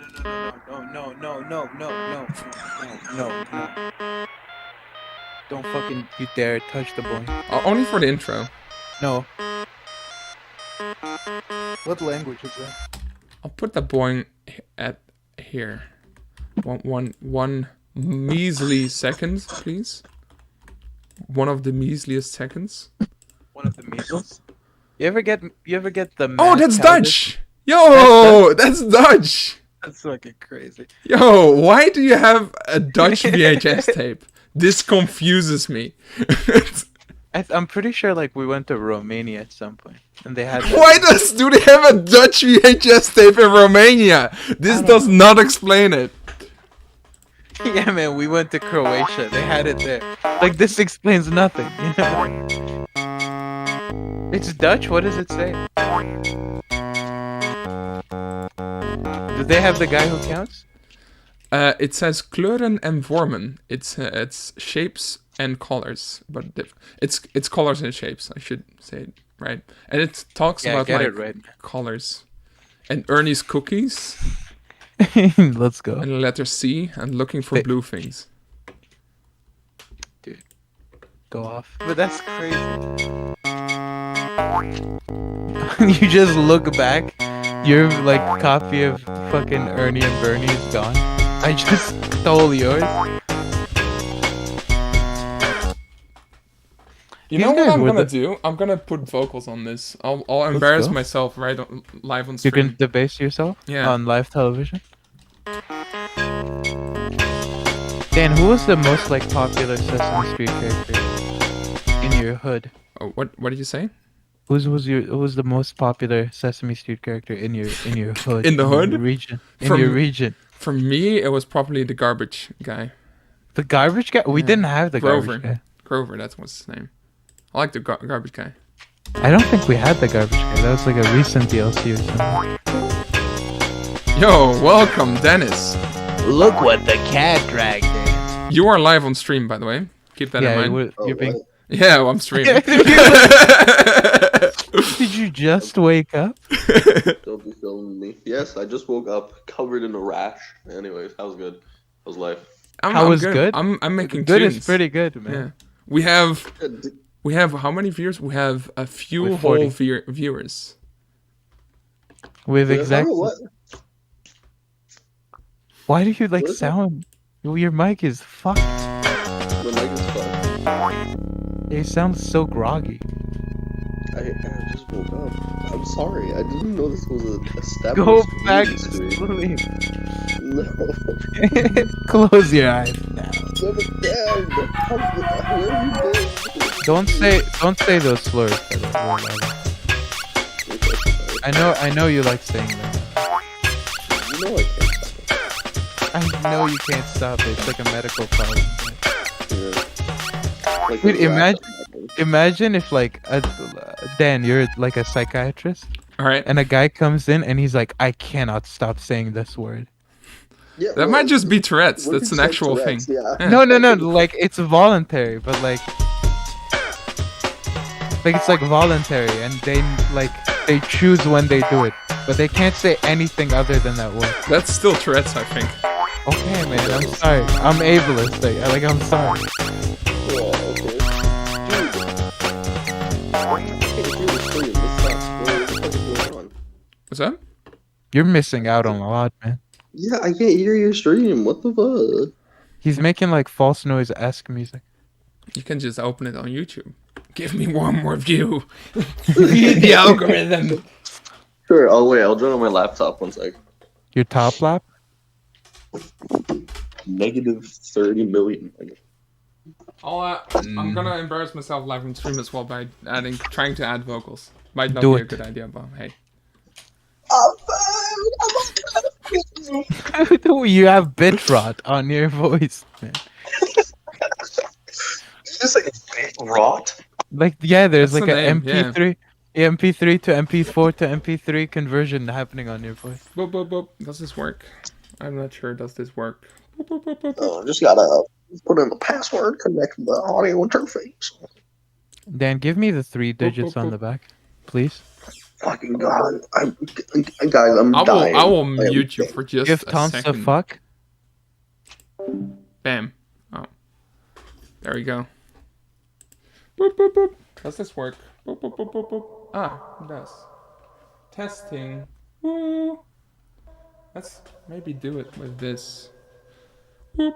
S1: Don't fucking you dare touch the boy.
S2: Only for the intro.
S1: No. What language is that?
S2: I'll put the boing at here. One measly seconds, please. One of the measliest seconds.
S1: One of the measles. You ever get the
S2: Oh,
S1: mad
S2: that's
S1: cow
S2: Dutch! Yo, that's Dutch!
S1: That's fucking crazy.
S2: Yo, why do you have a Dutch VHS tape? This confuses me.
S1: I'm pretty sure like we went to Romania at some point and they had.
S2: Why do they have a Dutch VHS tape in Romania? This does not explain it.
S1: Yeah, man, we went to Croatia. They had it there. Like this explains nothing. You know? It's Dutch. What does it say? Do they have the guy who counts?
S2: It says kleuren en vormen. It's shapes and colors, but it's colors and shapes. I should say it right. And it talks about like
S1: right.
S2: colors. And Ernie's cookies.
S1: Let's go.
S2: And letter C and looking for blue things.
S1: Dude, go off. But that's crazy. You just look back. Your like copy of fucking Ernie and Bernie is gone. I just stole yours.
S2: You know what I'm gonna do? I'm gonna put vocals on this. I'll embarrass myself live on stream.
S1: You can debase yourself
S2: Yeah.
S1: on live television. Dan, who was the most like popular Sesame Street character in your hood?
S2: Oh, what did you say?
S1: Who was the most popular Sesame Street character in your hood?
S2: In the hood?
S1: Your region. Your region.
S2: For me, it was probably the garbage guy.
S1: The garbage guy? We didn't have the garbage guy.
S2: Grover, that's what's his name. I like the garbage guy.
S1: I don't think we had the garbage guy. That was like a recent DLC or something.
S2: Yo, welcome, Dennis.
S1: Look what the cat dragged in.
S2: You are live on stream, by the way. Keep that in mind.
S1: You're being...
S2: Yeah, well, I'm streaming.
S1: Did you just wake up?
S3: Don't be filming me. Yes, I just woke up covered in a rash. Anyways, that was good. How's life?
S1: How was good?
S2: I'm making
S1: good
S2: tunes.
S1: Is pretty good, man.
S2: Yeah. We have how many viewers? We have a few whole viewers.
S1: With exactly.
S3: What?
S1: Why do you like sound? Your mic is fucked.
S3: My mic is fucked.
S1: It sounds so groggy.
S3: I just woke up. I'm sorry. I didn't know this was a step.
S1: Go back to sleep.
S3: No.
S1: Close your eyes now.
S3: Where have you been?
S1: Don't say those slurs. I know you like saying that.
S3: You know I can't stop it.
S1: I know you can't stop it. It's like a medical problem.
S3: Yeah. Like
S1: Dude, imagine if like Dan, you're like a psychiatrist.
S2: All right.
S1: And a guy comes in and he's like, I cannot stop saying this word.
S3: Yeah,
S2: that might just be Tourette's. That's an actual thing.
S3: Yeah.
S1: No. Like it's voluntary, but like it's like voluntary, and they they choose when they do it, but they can't say anything other than that word.
S2: That's still Tourette's, I think.
S1: Okay, man. I'm sorry. I'm ableist. I'm sorry.
S3: Yeah, okay. Dude.
S2: What's that?
S1: You're missing out on a lot, man.
S3: Yeah, I can't hear your stream. What the fuck?
S1: He's making like false noise-esque music.
S2: You can just open it on YouTube. Give me one more view. Feed the algorithm.
S3: Sure. Oh wait, I'll join on my laptop. One sec.
S1: Your top lap?
S3: Negative 30 million.
S2: I'm gonna embarrass myself live on stream as well by trying to add vocals. Might not
S1: Do
S2: be a
S1: it.
S2: good idea, but hey.
S1: You have bit rot on your voice, man.
S3: Did you say bit rot?
S1: Like, yeah, there's
S2: That's
S1: like
S2: the
S1: a
S2: name, yeah.
S1: MP3 to MP4 to MP3 conversion happening on your voice.
S2: Boop, boop, boop. Does this work? I'm not sure. Does this work? Boop, boop, boop, boop, boop.
S3: Oh, just gotta put in the password, connect the audio interface.
S1: Dan, give me the 3 digits
S2: boop,
S1: on
S2: boop.
S1: the back, please.
S3: Fucking god, guys, I'm dying.
S2: I will mute you for just
S1: Give
S2: a
S1: tons
S2: second.
S1: of fuck.
S2: Bam. Oh. There we go. Boop, boop, boop. Does this work? Boop, boop, boop, boop, boop. Ah, it does. Testing. Woo. Let's maybe do it with this. Boop.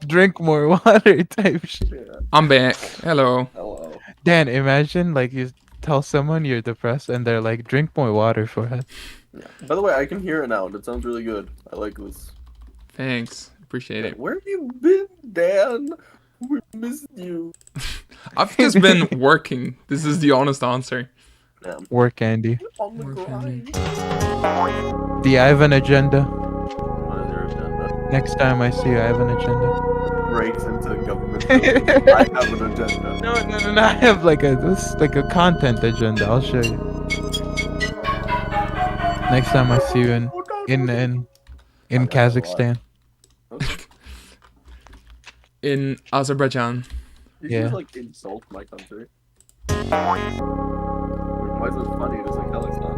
S1: Drink more water type shit.
S2: I'm back. Hello.
S3: Hello.
S1: Dan, imagine like you tell someone you're depressed and they're like, drink more water for it.
S3: Yeah. By the way, I can hear it now, and it sounds really good. I like this.
S2: Thanks. Appreciate it.
S3: Where have you been, Dan? We missed you.
S2: I've just been working. This is the honest answer.
S3: Yeah.
S1: Work, Andy.
S3: On the
S2: Work,
S3: grind.
S1: Do I have an agenda?
S3: What is your agenda?
S1: Next time I see you, I have an agenda.
S3: Breaks into government. buildings. I have an agenda.
S1: No. I have like a content agenda. I'll show you. Next time I see you in Kazakhstan.
S2: In Azerbaijan.
S3: Did
S1: Yeah.
S3: you just like insult my country? Why is it funny to say Kazakhstan?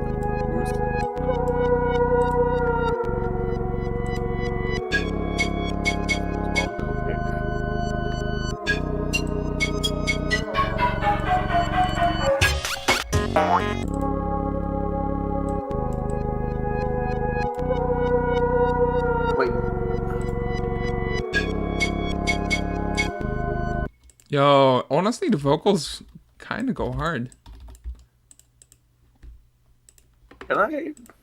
S3: Wait.
S2: Yo, honestly, the vocals kind of go hard.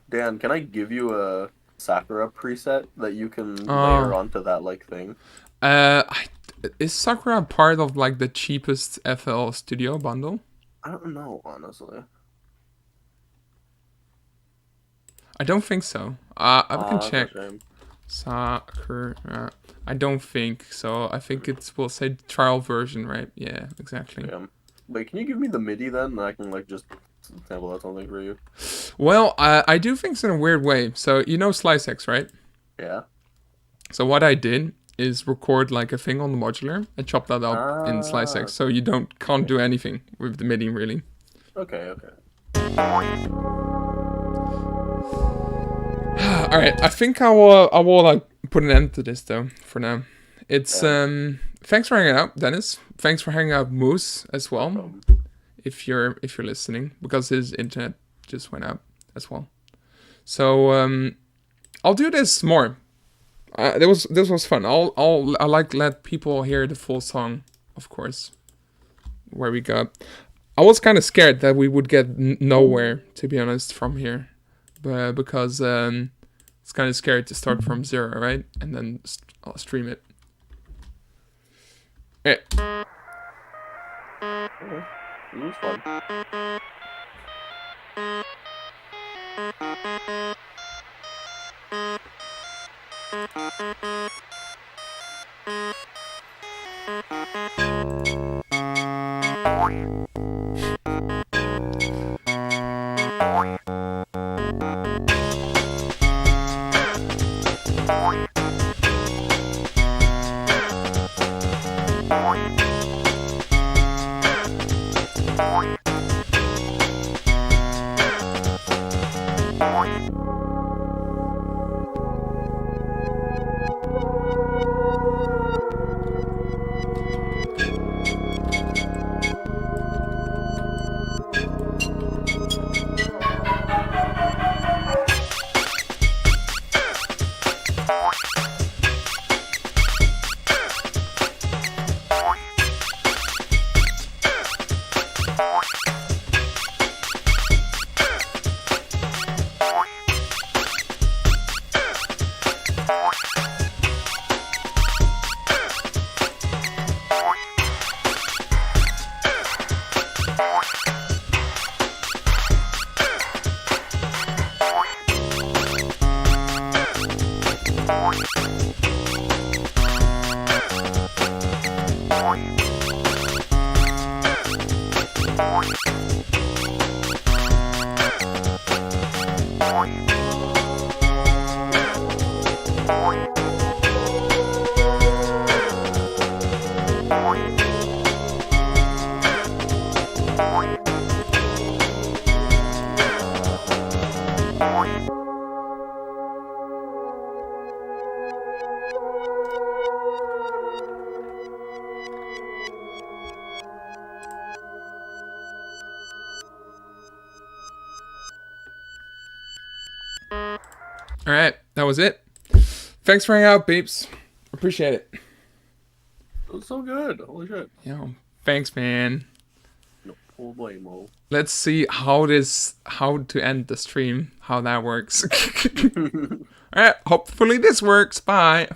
S3: Dan, can I give you a Sakura preset that you can layer onto that like thing?
S2: Is Sakura part of like the cheapest FL Studio bundle?
S3: I don't know, honestly.
S2: I don't think so. I can
S3: That's a
S2: check.
S3: shame.
S2: Sakura. I don't think so. I think it will say trial version, right? Yeah, exactly.
S3: Yeah. Wait, can you give me the MIDI then? And I can like just sample out something for you.
S2: Well, I do things in a weird way. So you know SliceX, right?
S3: Yeah.
S2: So what I did is record like a thing on the modular and chop that up in SliceX, so you can't do anything with the MIDI really.
S3: Okay.
S2: All right, I think I will like put an end to this though for now. It's
S3: Yeah.
S2: thanks for hanging out, Dennis. Thanks for hanging out, Moose, as well.
S3: Um,
S2: If you're listening, because his internet just went out as well. So I'll do this more. This was fun. I like let people hear the full song, of course. Where we got, I was kind of scared that we would get nowhere, to be honest, from here, but because it's kind of scary to start from zero, right, and then I'll stream it. Yeah.
S3: it was fun.
S2: All right, that was it. Thanks for hanging out, peeps. Appreciate it.
S3: It was so good. Holy shit.
S2: Yeah, thanks, man.
S3: No problemo.
S2: Let's see how to end the stream, how that works. All right, hopefully this works. Bye.